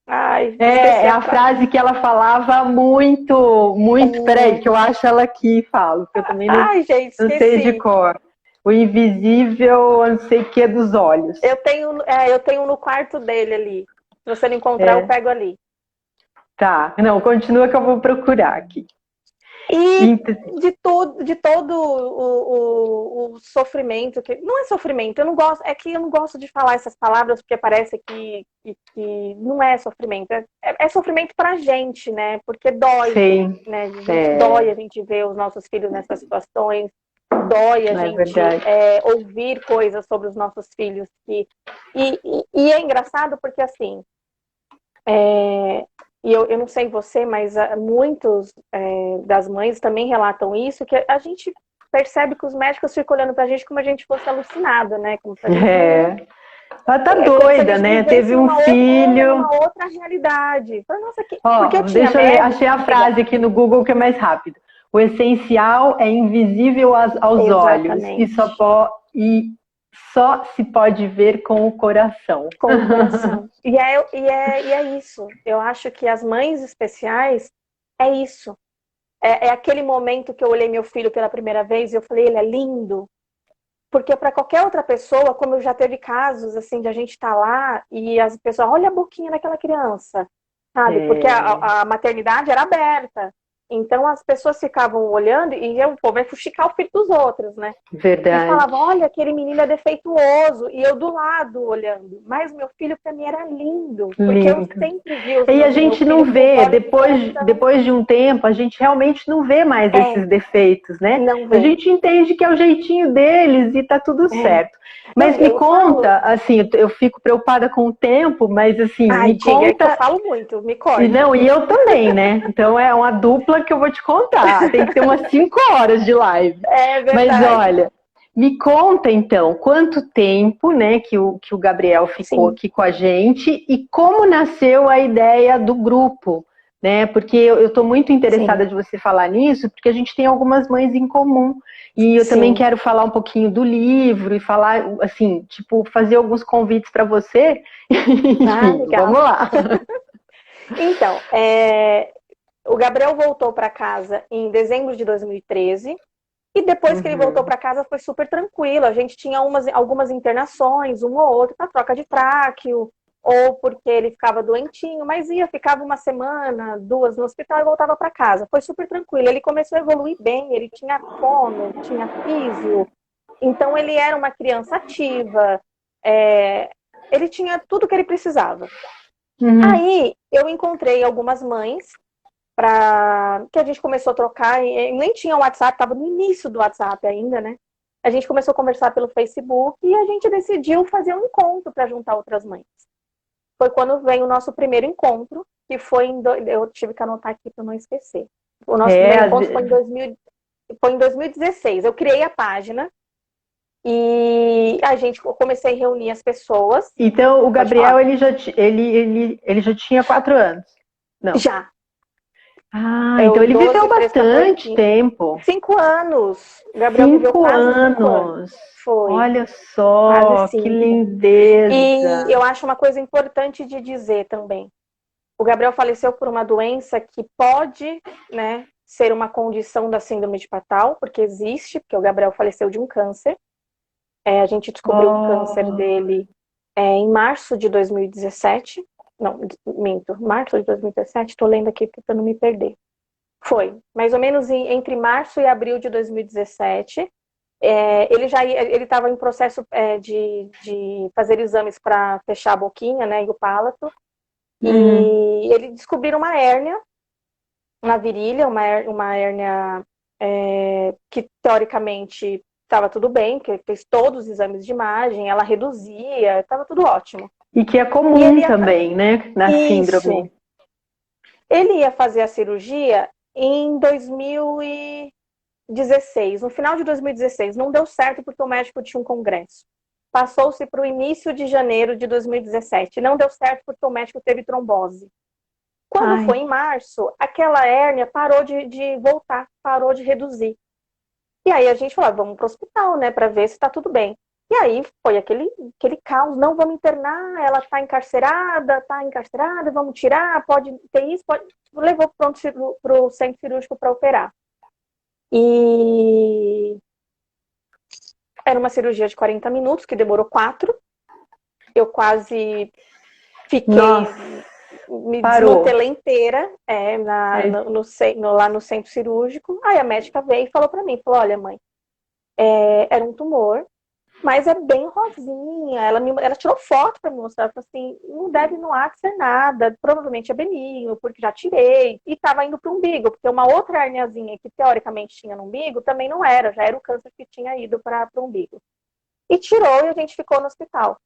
Ai, esqueci É a a frase. frase que ela falava muito, muito. Peraí, que eu acho ela aqui e falo, porque eu também Ai, gente, não sei de esqueci. cor. O invisível, não sei o que, dos olhos. Eu tenho no quarto dele ali. Se você não encontrar, eu É, pego ali. tá. Não, continua que eu vou procurar aqui. E Int- de todo o sofrimento, que não é sofrimento, eu não gosto, é que eu não gosto de falar essas palavras porque parece que não é sofrimento, é sofrimento pra gente, né? Porque dói, Sim, né? A gente dói é, a gente ver os nossos filhos nessas situações, dói a é gente verdade. ouvir coisas sobre os nossos filhos e é engraçado porque assim. E eu não sei você, mas muitos das mães também relatam isso, que a gente percebe que os médicos ficam olhando pra gente como a gente fosse alucinada, né? Como se a gente não... É. Ela tá É como se a doida, gente né? vivesse Teve um numa filho. outra realidade. Fala, nossa, porque Ó, eu tinha deixa eu ler, medo, achei a amiga. frase aqui no Google que é mais rápido. O essencial é invisível aos olhos Exatamente. e só se pode ver com o coração. Com o coração. E é isso. Eu acho que as mães especiais é isso. É aquele momento que eu olhei meu filho pela primeira vez e eu falei, ele é lindo. Porque para qualquer outra pessoa, como eu já teve casos assim de a gente estar lá e as pessoas, olha a boquinha daquela criança, sabe? Porque É, a maternidade era aberta. Então as pessoas ficavam olhando e o povo vai fuxicar o filho dos outros, né? E verdade. falava, olha, aquele menino é defeituoso. E eu do lado olhando. Mas meu filho para mim era lindo, porque eu Lindo. sempre vi E a meu gente não filho com os vê, olhos do coração. depois de um tempo, a gente realmente não vê mais É, esses defeitos, né? não A vê. gente entende que é o jeitinho deles e tá tudo É. certo. Não, Mas me eu falo, conta, assim, eu fico preocupada com o tempo, mas assim, ai, me diga, é que eu conta. falo muito, me E corte. não, e eu também, né? Então é uma dupla que eu vou te contar. Tem que ter umas 5 horas de live. É Mas verdade. olha, me conta então, quanto tempo, né, que o Gabriel ficou Sim, aqui com a gente e como nasceu a ideia do grupo, né? Porque eu estou muito interessada sim, de você falar nisso, porque a gente tem algumas mães em comum. E eu também sim. quero falar um pouquinho do livro e falar, assim, tipo, fazer alguns convites para você. Ah, Enfim, vamos legal. lá. Então, o Gabriel voltou para casa em dezembro de 2013 e depois que ele voltou Uhum. para casa foi super tranquilo. A gente tinha algumas internações, uma ou outra, para troca de tráqueo, ou porque ele ficava doentinho, mas ficava uma semana, duas no hospital e voltava para casa. Foi super tranquilo. Ele começou a evoluir bem, ele tinha fono, tinha físio, então ele era uma criança ativa, ele tinha tudo que ele precisava. Uhum. Aí eu encontrei algumas mães que a gente começou a trocar, e nem tinha WhatsApp, estava no início do WhatsApp ainda, né? A gente começou a conversar pelo Facebook e a gente decidiu fazer um encontro para juntar outras mães. Foi quando veio o nosso primeiro encontro, que foi eu tive que anotar aqui para não esquecer. O nosso É, primeiro encontro foi em 2016. Eu criei a página e eu comecei a reunir as pessoas. então o Pode Gabriel falar? ele já tinha 4 anos. Não. Já. Ah, É então o ele viveu 12, 13, 14, bastante 15. tempo. 5 anos. O Gabriel viveu cinco quase 5 anos. anos. Foi, Olha quase só, que 5. E lindeza. eu acho uma coisa importante de dizer também. O Gabriel faleceu por uma doença que pode, né, ser uma condição da síndrome de Patal, porque existe, porque o Gabriel faleceu de um câncer. A gente descobriu o câncer Oh, dele em março de 2017. Não, minto, março de 2017, estou lendo aqui para não me perder. Foi, mais ou menos entre março e abril de 2017. Ele estava em processo de fazer exames para fechar a boquinha, né, e o palato. uhum. E ele descobriu uma hérnia na virilha, uma hérnia que teoricamente estava tudo bem, que fez todos os exames de imagem, ela reduzia, estava tudo ótimo. E que é E comum também, né? Na síndrome. Isso. Ele ia fazer a cirurgia em 2016, no final de 2016. Não deu certo porque o médico tinha um congresso. Passou-se para o início de janeiro de 2017. Não deu certo porque o médico teve trombose. Quando Ai. foi em março, aquela hérnia parou de voltar, parou de reduzir. E aí a gente falou, vamos para o hospital, né, para ver se está tudo bem. E aí foi aquele caos, não, vamos internar, ela está encarcerada, vamos tirar, pode ter isso, pode... Levou para o centro cirúrgico para operar. E era uma cirurgia de 40 minutos, que demorou 4. Eu quase fiquei, Nossa, me parou. desnutelei inteira lá no centro cirúrgico. Aí a médica veio e falou para mim, falou, olha mãe, era um tumor, mas é bem rosinha. Ela tirou foto para me mostrar. Ela falou assim, não deve no ar ser nada, provavelmente é benigno, porque já tirei. E estava indo para o umbigo, porque uma outra herniazinha que teoricamente tinha no umbigo também não era, já era o câncer que tinha ido para o umbigo. E tirou e a gente ficou no hospital.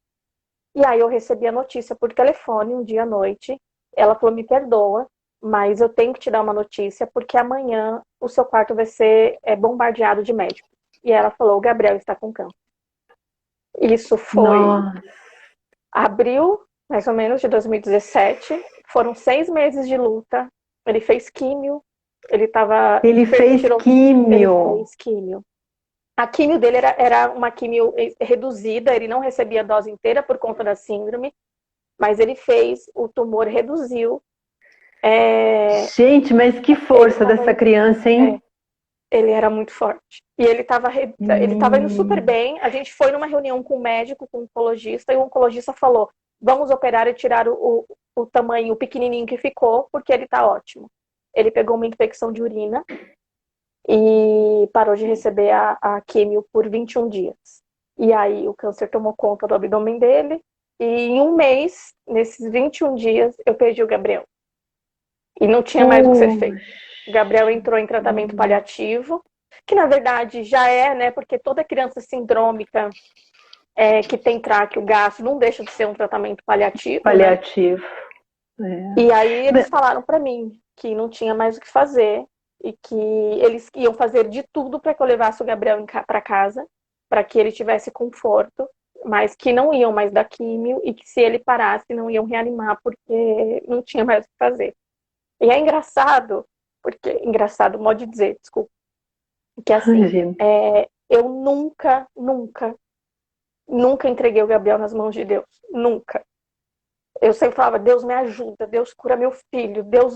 E aí eu recebi a notícia por telefone um dia à noite. Ela falou, me perdoa, mas eu tenho que te dar uma notícia, porque amanhã o seu quarto vai ser bombardeado de médicos. E ela falou, o Gabriel está com câncer. Isso foi Nossa. abril, mais ou menos, de 2017. Foram 6 meses de luta. Ele fez químio. Ele Fez químio. Ele fez químio. A químio dele era uma químio reduzida. Ele não recebia a dose inteira por conta da síndrome. Mas ele fez, o tumor reduziu. Gente, mas que força dessa criança, hein? Ele era muito forte. E ele estava indo super bem. A gente foi numa reunião com o médico, com o oncologista, e o oncologista falou, vamos operar e tirar o tamanho, o pequenininho que ficou, porque ele está ótimo. Ele pegou uma infecção de urina e parou de receber a químio por 21 dias. E aí o câncer tomou conta do abdômen dele, e em um mês, nesses 21 dias, eu perdi o Gabriel. E não tinha mais o que ser feito. O Gabriel entrou em tratamento paliativo, que na verdade já né? Porque toda criança sindrômica que tem tráqueo, gasto, não deixa de ser um tratamento paliativo. Paliativo. Né? E aí eles falaram para mim que não tinha mais o que fazer e que eles iam fazer de tudo para que eu levasse o Gabriel para casa, para que ele tivesse conforto, mas que não iam mais dar químio e que se ele parasse não iam reanimar porque não tinha mais o que fazer. E é engraçado, modo de dizer, desculpa, que assim, eu nunca entreguei o Gabriel nas mãos de Deus, nunca. Eu sempre falava, Deus me ajuda, Deus cura meu filho, Deus...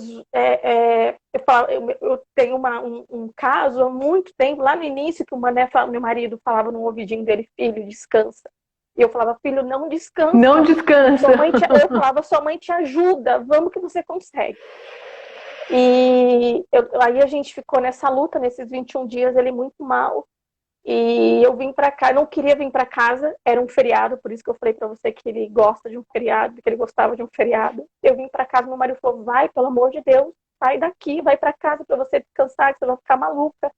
eu tenho um caso há muito tempo, lá no início, que meu marido falava no ouvidinho dele, filho, descansa. E eu falava, filho, não descansa. Não descansa. Eu falava, sua mãe te ajuda, vamos que você consegue. E aí a gente ficou nessa luta, nesses 21 dias, ele muito mal. E eu vim pra cá, não queria vir pra casa, era um feriado, por isso que eu falei pra você que ele gosta de um feriado, que ele gostava de um feriado. Eu vim pra casa, meu marido falou, vai, pelo amor de Deus, sai daqui, vai pra casa pra você descansar, que você vai ficar maluca.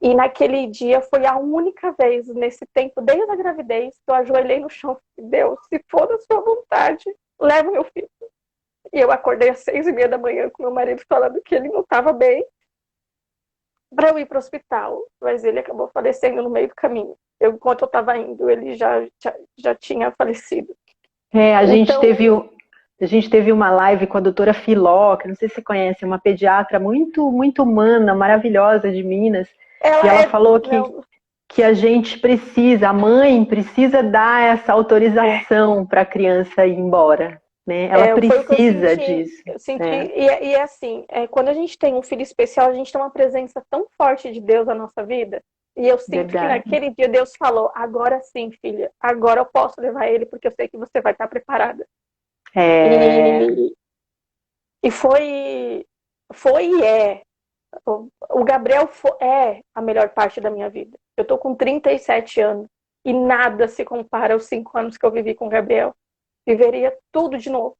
E naquele dia foi a única vez, nesse tempo, desde a gravidez, que eu ajoelhei no chão e falei, Deus, se for da sua vontade, leva meu filho. E eu acordei às 6h30 da manhã com meu marido falando que ele não estava bem para eu ir para o hospital. Mas ele acabou falecendo no meio do caminho. Enquanto eu estava indo, ele já tinha falecido. A gente teve uma live com a doutora Filó, que não sei se você conhece, uma pediatra muito, muito humana, maravilhosa de Minas. Ela falou que a gente precisa, a mãe precisa dar essa autorização para a criança ir embora. Né? Ela precisa disso. Eu senti, e é assim, quando a gente tem um filho especial, a gente tem uma presença tão forte de Deus na nossa vida. E eu sinto que naquele dia Deus falou, agora sim, filha, agora eu posso levar ele, porque eu sei que você vai estar preparada. E foi e é. O Gabriel é a melhor parte da minha vida. Eu tô com 37 anos e nada se compara aos 5 anos que eu vivi com o Gabriel. Viveria tudo de novo.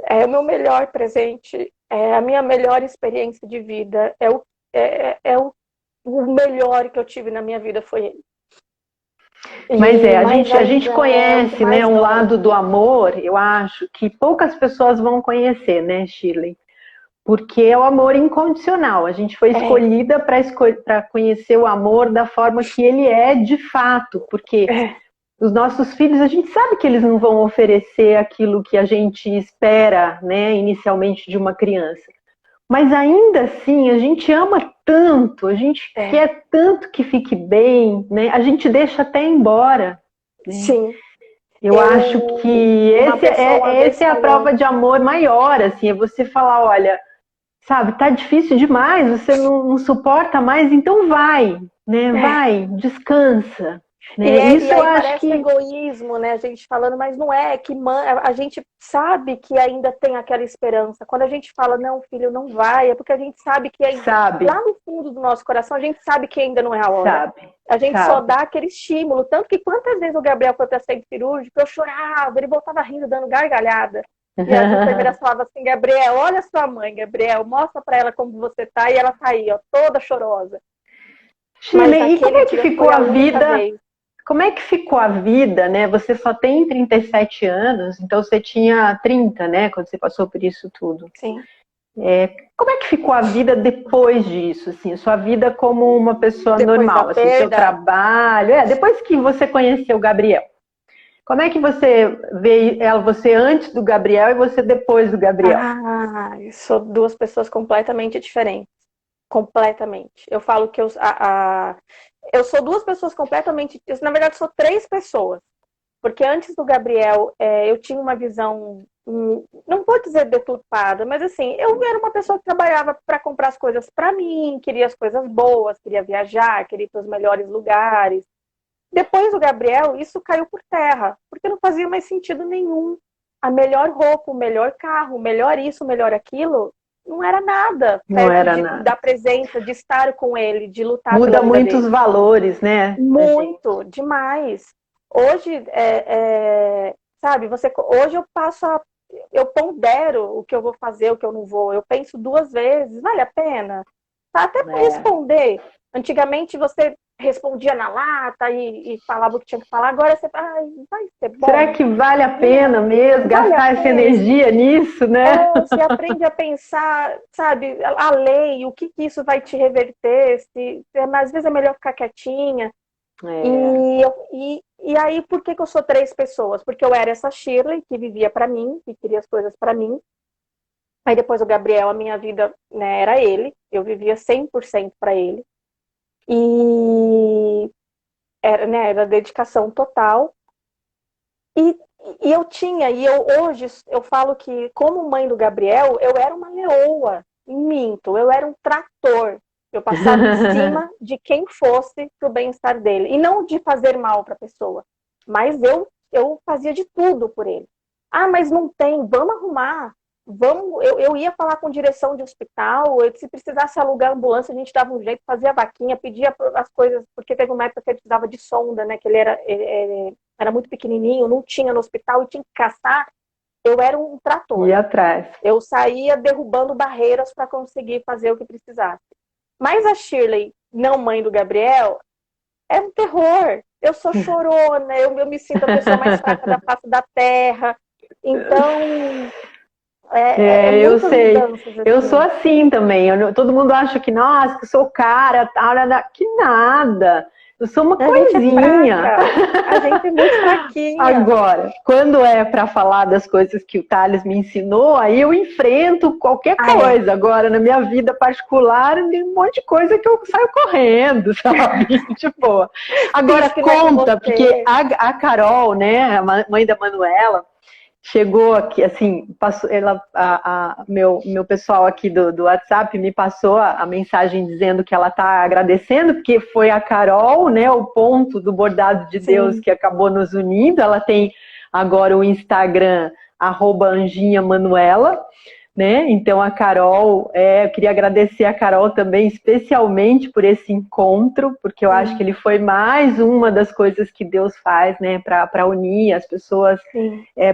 É o meu melhor presente, é a minha melhor experiência de vida, o melhor que eu tive na minha vida foi ele. Mas a gente conhece, né, um lado do amor, eu acho, que poucas pessoas vão conhecer, né, Shirley? Porque é o amor incondicional. A gente foi escolhida para conhecer o amor da forma que ele é de fato. Porque os nossos filhos, a gente sabe que eles não vão oferecer aquilo que a gente espera, né, inicialmente de uma criança. Mas ainda assim, a gente ama tanto, a gente quer tanto que fique bem, né? A gente deixa até embora. Né? Sim. Eu acho que esse é a prova de amor maior, assim, é você falar, olha, sabe, tá difícil demais, você não suporta mais, então vai, né? Vai, descansa. Né? Isso eu acho parece que egoísmo, né? A gente falando, mas não é que a gente sabe que ainda tem aquela esperança. Quando a gente fala, não, filho, não vai, é porque a gente sabe que lá no fundo do nosso coração, a gente sabe que ainda não é a hora. A gente só dá aquele estímulo. Tanto que quantas vezes o Gabriel foi para centro cirúrgico, eu chorava, ele voltava rindo, dando gargalhada. E as enfermeiras falavam assim, Gabriel, olha sua mãe, Gabriel, mostra para ela como você tá, e ela tá aí, ó, toda chorosa. Shirley, e como é que ficou a vida? Como é que ficou a vida, né? Você só tem 37 anos, então você tinha 30, né? Quando você passou por isso tudo. Sim. Como é que ficou a vida depois disso? Assim, sua vida como uma pessoa normal, assim, seu trabalho. Depois que você conheceu o Gabriel. Como é que você vê você antes do Gabriel e você depois do Gabriel? Sou duas pessoas completamente diferentes. Completamente. Eu falo que eu sou duas pessoas completamente... Na verdade, sou três pessoas. Porque antes do Gabriel, eu tinha uma visão, não vou dizer deturpada, mas assim, eu era uma pessoa que trabalhava para comprar as coisas para mim, queria as coisas boas, queria viajar, queria ir para os melhores lugares. Depois do Gabriel, isso caiu por terra, porque não fazia mais sentido nenhum. A melhor roupa, o melhor carro, o melhor isso, o melhor aquilo... Não era nada. Não era nada. Da presença, de estar com ele, de lutar pela vida dele. Muda muitos valores, né? Muito, demais. Hoje, sabe, hoje eu pondero o que eu vou fazer, o que eu não vou. Eu penso duas vezes, vale a pena? Tá, até para responder. Antigamente você respondia na lata e falava o que tinha que falar. Agora você vai ser bom. Será que vale a pena mesmo gastar essa energia nisso, né? Você aprende a pensar, sabe, a lei, o que isso vai te reverter, às vezes é melhor ficar quietinha. E aí, por que eu sou três pessoas? Porque eu era essa Shirley que vivia para mim, que queria as coisas para mim. Aí depois o Gabriel, a minha vida, né, era ele. Eu vivia 100% para ele. E era dedicação total. E hoje eu falo que, como mãe do Gabriel, eu era uma leoa, minto, eu era um trator. Eu passava em cima de quem fosse para o bem-estar dele. E não de fazer mal para a pessoa, mas eu fazia de tudo por ele. Mas não tem, vamos arrumar. Eu ia falar com direção de hospital, se precisasse alugar ambulância, a gente dava um jeito, fazia vaquinha, pedia as coisas, porque teve uma época que ele precisava de sonda, né? Que ele era muito pequenininho, não tinha no hospital e tinha que caçar. Eu era um trator. Ia atrás. Eu saía derrubando barreiras para conseguir fazer o que precisasse. Mas a Shirley, não mãe do Gabriel, é um terror. Eu sou chorona, eu me sinto a pessoa mais fraca da face da terra. Então... eu sei. Eu sou assim também. Todo mundo acha que, nossa, que eu sou cara, tal, que nada. Eu sou uma coisinha. A gente é muito fraquinha. Agora, quando é para falar das coisas que o Thales me ensinou, aí eu enfrento qualquer coisa. Agora, na minha vida particular, tem um monte de coisa que eu saio correndo, sabe? Tipo, agora conta, porque a Carol, né, a mãe da Manuela, chegou aqui, assim, passou, meu pessoal aqui do WhatsApp me passou a mensagem dizendo que ela está agradecendo, porque foi a Carol, né, o ponto do bordado de Deus que acabou nos unindo. Ela tem agora o Instagram, @AnjinhaManuela, né? Então a Carol, eu queria agradecer a Carol também, especialmente por esse encontro, porque eu acho que ele foi mais uma das coisas que Deus faz, né, para unir as pessoas,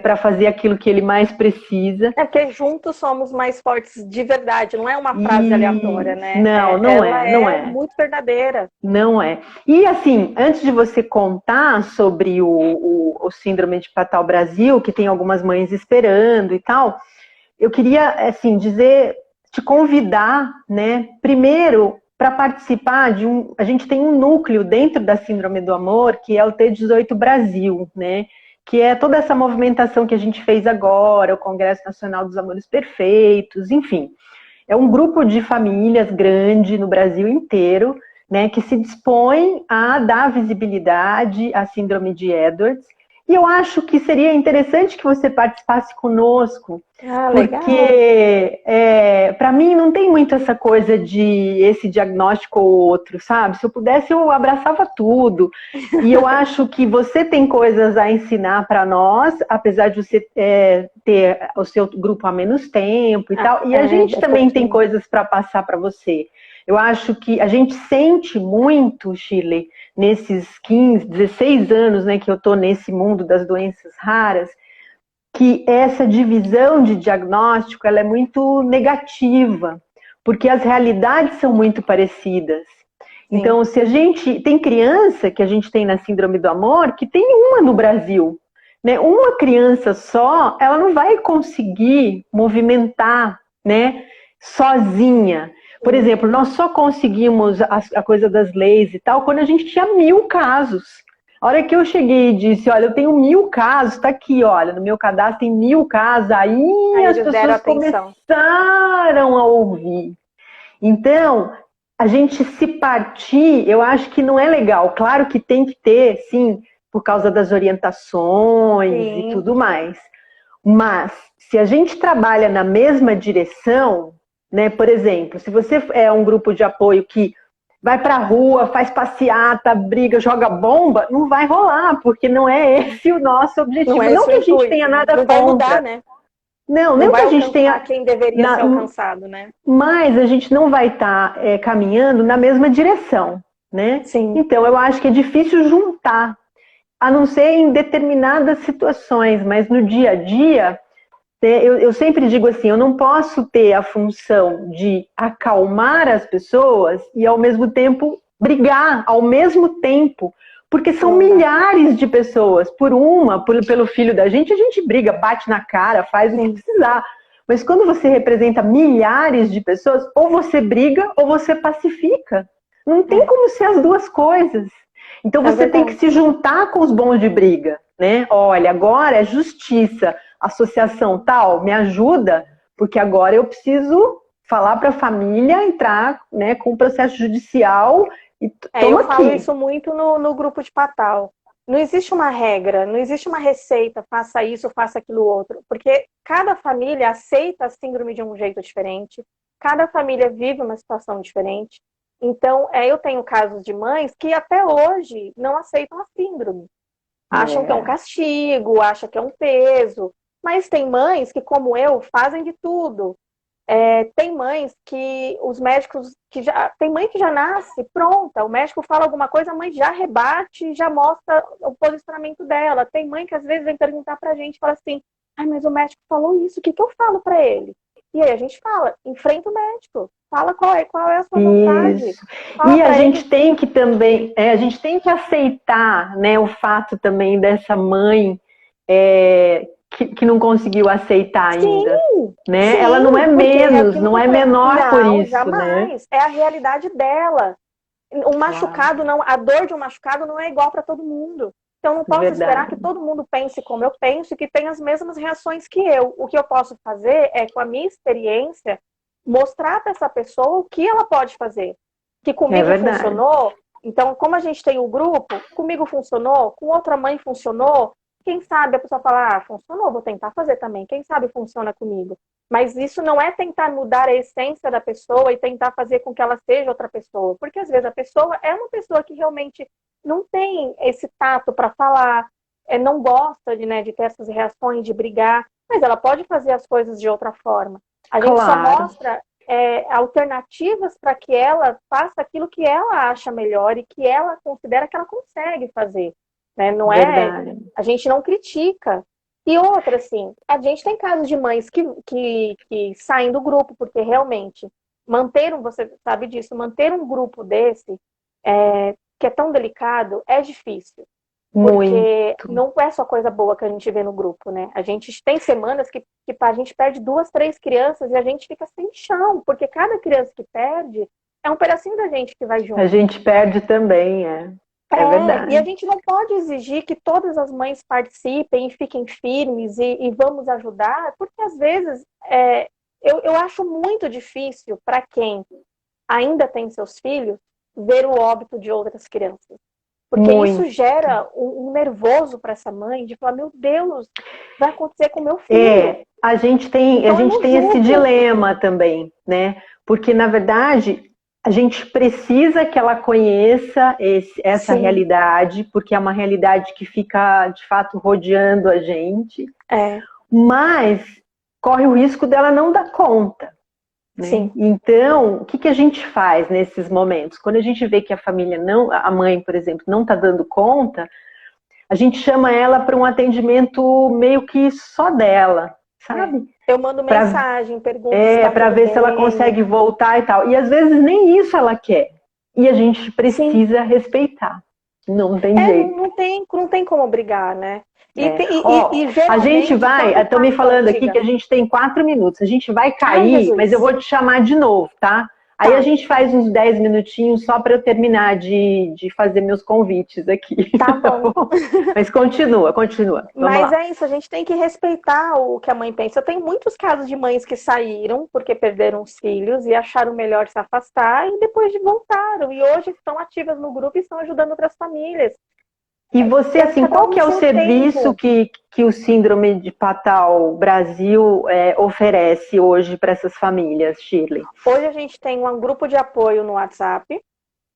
para fazer aquilo que Ele mais precisa. É porque juntos somos mais fortes de verdade, não é uma frase aleatória, né? Não Ela é muito verdadeira. Não é. E assim, antes de você contar sobre o Síndrome de Fatal Brasil, que tem algumas mães esperando e tal, eu queria, assim, te convidar, né, primeiro, para participar a gente tem um núcleo dentro da Síndrome do Amor, que é o T18 Brasil, né, que é toda essa movimentação que a gente fez agora, o Congresso Nacional dos Amores Perfeitos, enfim. É um grupo de famílias grande no Brasil inteiro, né, que se dispõe a dar visibilidade à Síndrome de Edwards. E eu acho que seria interessante que você participasse conosco, porque para mim não tem muito essa coisa de esse diagnóstico ou outro, sabe? Se eu pudesse, eu abraçava tudo. E eu acho que você tem coisas a ensinar para nós, apesar de você ter o seu grupo há menos tempo e tal. E a gente também tem coisas para passar para você. Eu acho que a gente sente muito, Shirley, nesses 15, 16 anos, né, que eu estou nesse mundo das doenças raras, que essa divisão de diagnóstico ela é muito negativa, porque as realidades são muito parecidas. Sim. Então, se a gente tem criança que a gente tem na Síndrome do Amor, que tem uma no Brasil, né? Uma criança só, ela não vai conseguir movimentar, né, sozinha. Por exemplo, nós só conseguimos a coisa das leis e tal quando a gente tinha 1000 casos. A hora que eu cheguei e disse, olha, eu tenho 1000 casos, tá aqui, olha, no meu cadastro tem 1000 casos, aí as pessoas começaram a ouvir. Então, a gente se partir, eu acho que não é legal. Claro que tem que ter, sim, por causa das orientações e tudo mais. Mas, se a gente trabalha na mesma direção, né, por exemplo, se você é um grupo de apoio que vai pra rua, faz passeata, briga, joga bomba, não vai rolar, porque não é esse o nosso objetivo. Não que a gente tenha nada contra. Não vai mudar, né? Não que a gente tenha... quem deveria ser alcançado, né? Mas a gente não vai estar caminhando na mesma direção, né? Sim. Então, eu acho que é difícil juntar, a não ser em determinadas situações, mas no dia a dia... Eu sempre digo assim, eu não posso ter a função de acalmar as pessoas e ao mesmo tempo brigar, ao mesmo tempo, porque são milhares de pessoas, pelo filho da gente, a gente briga, bate na cara, faz o que precisar. Mas quando você representa milhares de pessoas, ou você briga ou você pacifica. Não tem como ser as duas coisas. Então você tem que se juntar com os bons de briga, né? Olha, agora é justiça. Associação tal, me ajuda, porque agora eu preciso falar para a família entrar, né, com o processo judicial. E eu falo isso muito no grupo de Fatal. Não existe uma regra, não existe uma receita, faça isso, faça aquilo outro, porque cada família aceita a síndrome de um jeito diferente, cada família vive uma situação diferente. Então, eu tenho casos de mães que até hoje não aceitam a síndrome. Acham que é um castigo, acham que é um peso. Mas tem mães que, como eu, fazem de tudo. Tem mães que os médicos... Tem mãe que já nasce pronta. O médico fala alguma coisa, a mãe já rebate, já mostra o posicionamento dela. Tem mãe que às vezes vem perguntar pra gente, fala assim, mas o médico falou isso, o que eu falo pra ele? E aí a gente fala, enfrenta o médico. Fala qual é a sua vontade. E a gente tem que também... a gente tem que aceitar, né, o fato também dessa mãe... Que não conseguiu aceitar ainda, né? Sim, ela não é menos, não é menor por isso, jamais. Né? É a realidade dela. O machucado a dor de um machucado não é igual para todo mundo. Então não posso esperar que todo mundo pense como eu penso e que tenha as mesmas reações que eu. O que eu posso fazer é, com a minha experiência, mostrar para essa pessoa o que ela pode fazer. Que comigo funcionou. Então, como a gente tem o grupo, comigo funcionou, com outra mãe funcionou. Quem sabe a pessoa fala, funcionou, vou tentar fazer também. Quem sabe funciona comigo. Mas isso não é tentar mudar a essência da pessoa e tentar fazer com que ela seja outra pessoa. Porque às vezes a pessoa é uma pessoa que realmente não tem esse tato para falar, não gosta de ter essas reações, de brigar, mas ela pode fazer as coisas de outra forma. A gente só Claro. mostra alternativas para que ela faça aquilo que ela acha melhor e que ela considera que ela consegue fazer. Né? Não é, Verdade. a gente não critica. E outra, assim, a gente tem casos de mães que saem do grupo, porque realmente você sabe disso, manter um grupo desse, que é tão delicado, é difícil. Muito. Porque não é só coisa boa que a gente vê no grupo, né? A gente tem semanas que a gente perde 2, 3 crianças e a gente fica sem chão, porque cada criança que perde é um pedacinho da gente que vai junto. A gente perde também, é verdade. E a gente não pode exigir que todas as mães participem e fiquem firmes e vamos ajudar, porque às vezes eu acho muito difícil para quem ainda tem seus filhos ver o óbito de outras crianças. Porque muito. isso gera um nervoso para essa mãe de falar, meu Deus, vai acontecer com meu filho. A gente tem esse dilema também, né? Porque, na verdade, a gente precisa que ela conheça essa Sim. realidade, porque é uma realidade que fica, de fato, rodeando a gente. Mas corre o risco dela não dar conta. Né? Sim. Então, o que a gente faz nesses momentos? Quando a gente vê que a família a mãe, por exemplo, não está dando conta, a gente chama ela para um atendimento meio que só dela, sabe? Eu mando mensagem, pergunto para ver se ela consegue voltar e tal. E às vezes nem isso ela quer. E a gente precisa respeitar. Não tem jeito. Não tem como obrigar, né? A gente vai, estão me falando aqui que a gente tem 4 minutos. A gente vai cair, mas eu vou te chamar de novo, tá? Aí a gente faz uns 10 minutinhos só para eu terminar de fazer meus convites aqui. Tá bom. Mas continua. Mas é isso, a gente tem que respeitar o que a mãe pensa. Eu tenho muitos casos de mães que saíram porque perderam os filhos e acharam melhor se afastar e depois voltaram. E hoje estão ativas no grupo e estão ajudando outras famílias. E você, assim, qual que é o serviço que o Síndrome de Patal Brasil oferece hoje para essas famílias, Shirley? Hoje a gente tem um grupo de apoio no WhatsApp,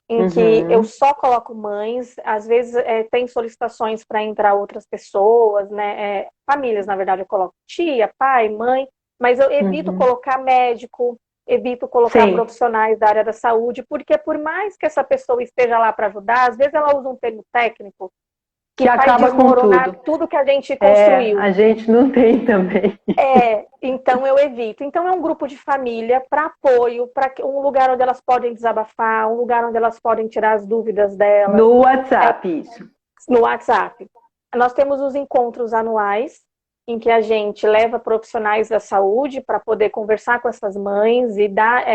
em que eu só coloco mães, às vezes tem solicitações para entrar outras pessoas, né? Famílias, na verdade, eu coloco tia, pai, mãe, mas eu evito colocar médico, evito colocar profissionais da área da saúde, porque por mais que essa pessoa esteja lá para ajudar, às vezes ela usa um termo técnico que acaba desmoronar com tudo que a gente construiu. A gente não tem também. Então eu evito. Então é um grupo de família para apoio, para um lugar onde elas podem desabafar, um lugar onde elas podem tirar as dúvidas delas. No WhatsApp, isso. No WhatsApp. Nós temos os encontros anuais, em que a gente leva profissionais da saúde para poder conversar com essas mães e dar,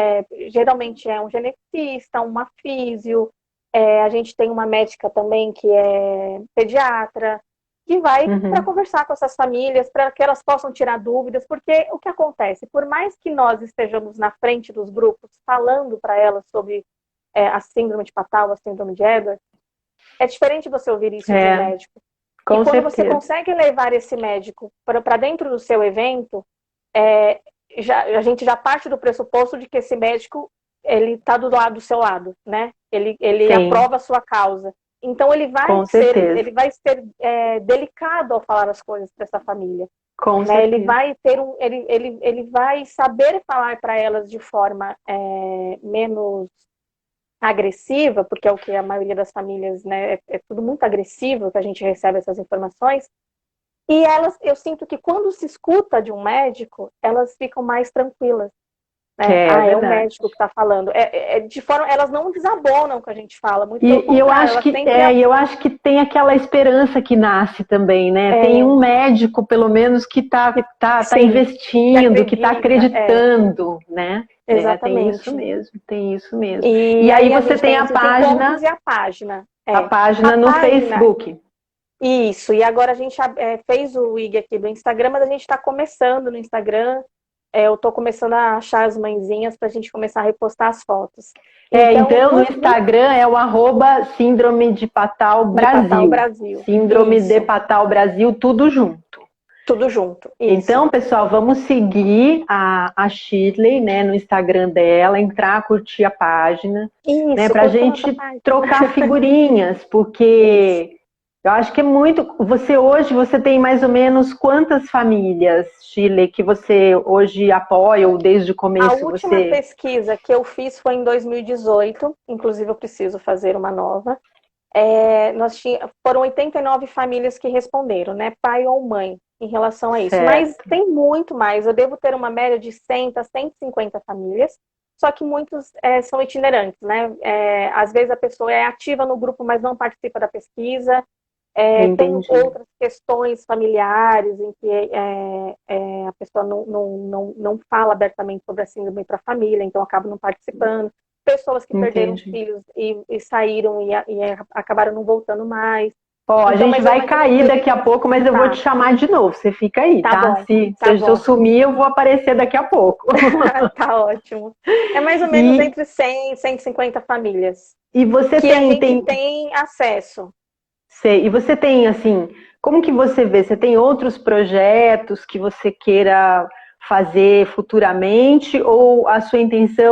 geralmente é um geneticista, uma físio, a gente tem uma médica também que é pediatra, que vai para conversar com essas famílias, para que elas possam tirar dúvidas, porque o que acontece? Por mais que nós estejamos na frente dos grupos falando para elas sobre a síndrome de Patal, a síndrome de Edwards, é diferente você ouvir isso de um médico. E quando você consegue levar esse médico para dentro do seu evento, a gente já parte do pressuposto de que esse médico ele está do lado do seu lado, né? Ele aprova a sua causa. Então ele vai ser delicado ao falar as coisas para essa família. Né? Ele vai ter ele vai saber falar para elas de forma menos agressiva, porque é o que a maioria das famílias, né, é tudo muito agressivo que a gente recebe essas informações. E eu sinto que quando se escuta de um médico, elas ficam mais tranquilas. É o médico que está falando. De forma, elas não desabonam o que a gente fala. Muito e eu acho que tem aquela esperança que nasce também, né? Tem um médico, pelo menos, que está investindo, que está acreditando, né? Exatamente. Tem isso mesmo. E aí você tem a página. E a página. A página no Facebook. Isso. E agora a gente fez o IG aqui do Instagram, mas a gente está começando no Instagram. Eu estou começando a achar as mãezinhas para a gente começar a repostar as fotos. Então no Instagram é o @Síndrome de Patal Brasil. Síndrome de Patal Brasil, tudo junto. Tudo junto. Isso. Então, pessoal, vamos seguir a Shirley, né, no Instagram dela, entrar, curtir a página, né, para a gente trocar figurinhas, porque Eu acho que é muito. Hoje você tem mais ou menos quantas famílias, Shirley, que você hoje apoia ou desde o A começo última você. pesquisa que eu fiz foi em 2018, inclusive eu preciso fazer uma nova. Foram 89 famílias que responderam, né? Pai ou mãe, em relação a isso. Mas Certo. tem muito mais. Eu devo ter uma média de 100 a 150 famílias, só que muitos são itinerantes, né? Às vezes a pessoa é ativa no grupo, mas não participa da pesquisa. Tem Entendi. outras questões familiares em que a pessoa não fala abertamente sobre a síndrome para a família, então acaba não participando. Pessoas que perderam Entendi. filhos e saíram e acabaram não voltando mais. Ó, a Então, gente mas eu vai mais ou menos cair sei daqui a pouco, mas eu vou te tá, chamar de novo. Você fica aí, tá tá? bom, Se tá eu bom, sumir, eu vou aparecer daqui a pouco. tá ótimo. É mais ou menos E, entre 100 e 150 famílias e você que a tem, gente tem, tem acesso. sei, e você tem, assim, como que você vê? Você tem outros projetos que você queira fazer futuramente ou a sua intenção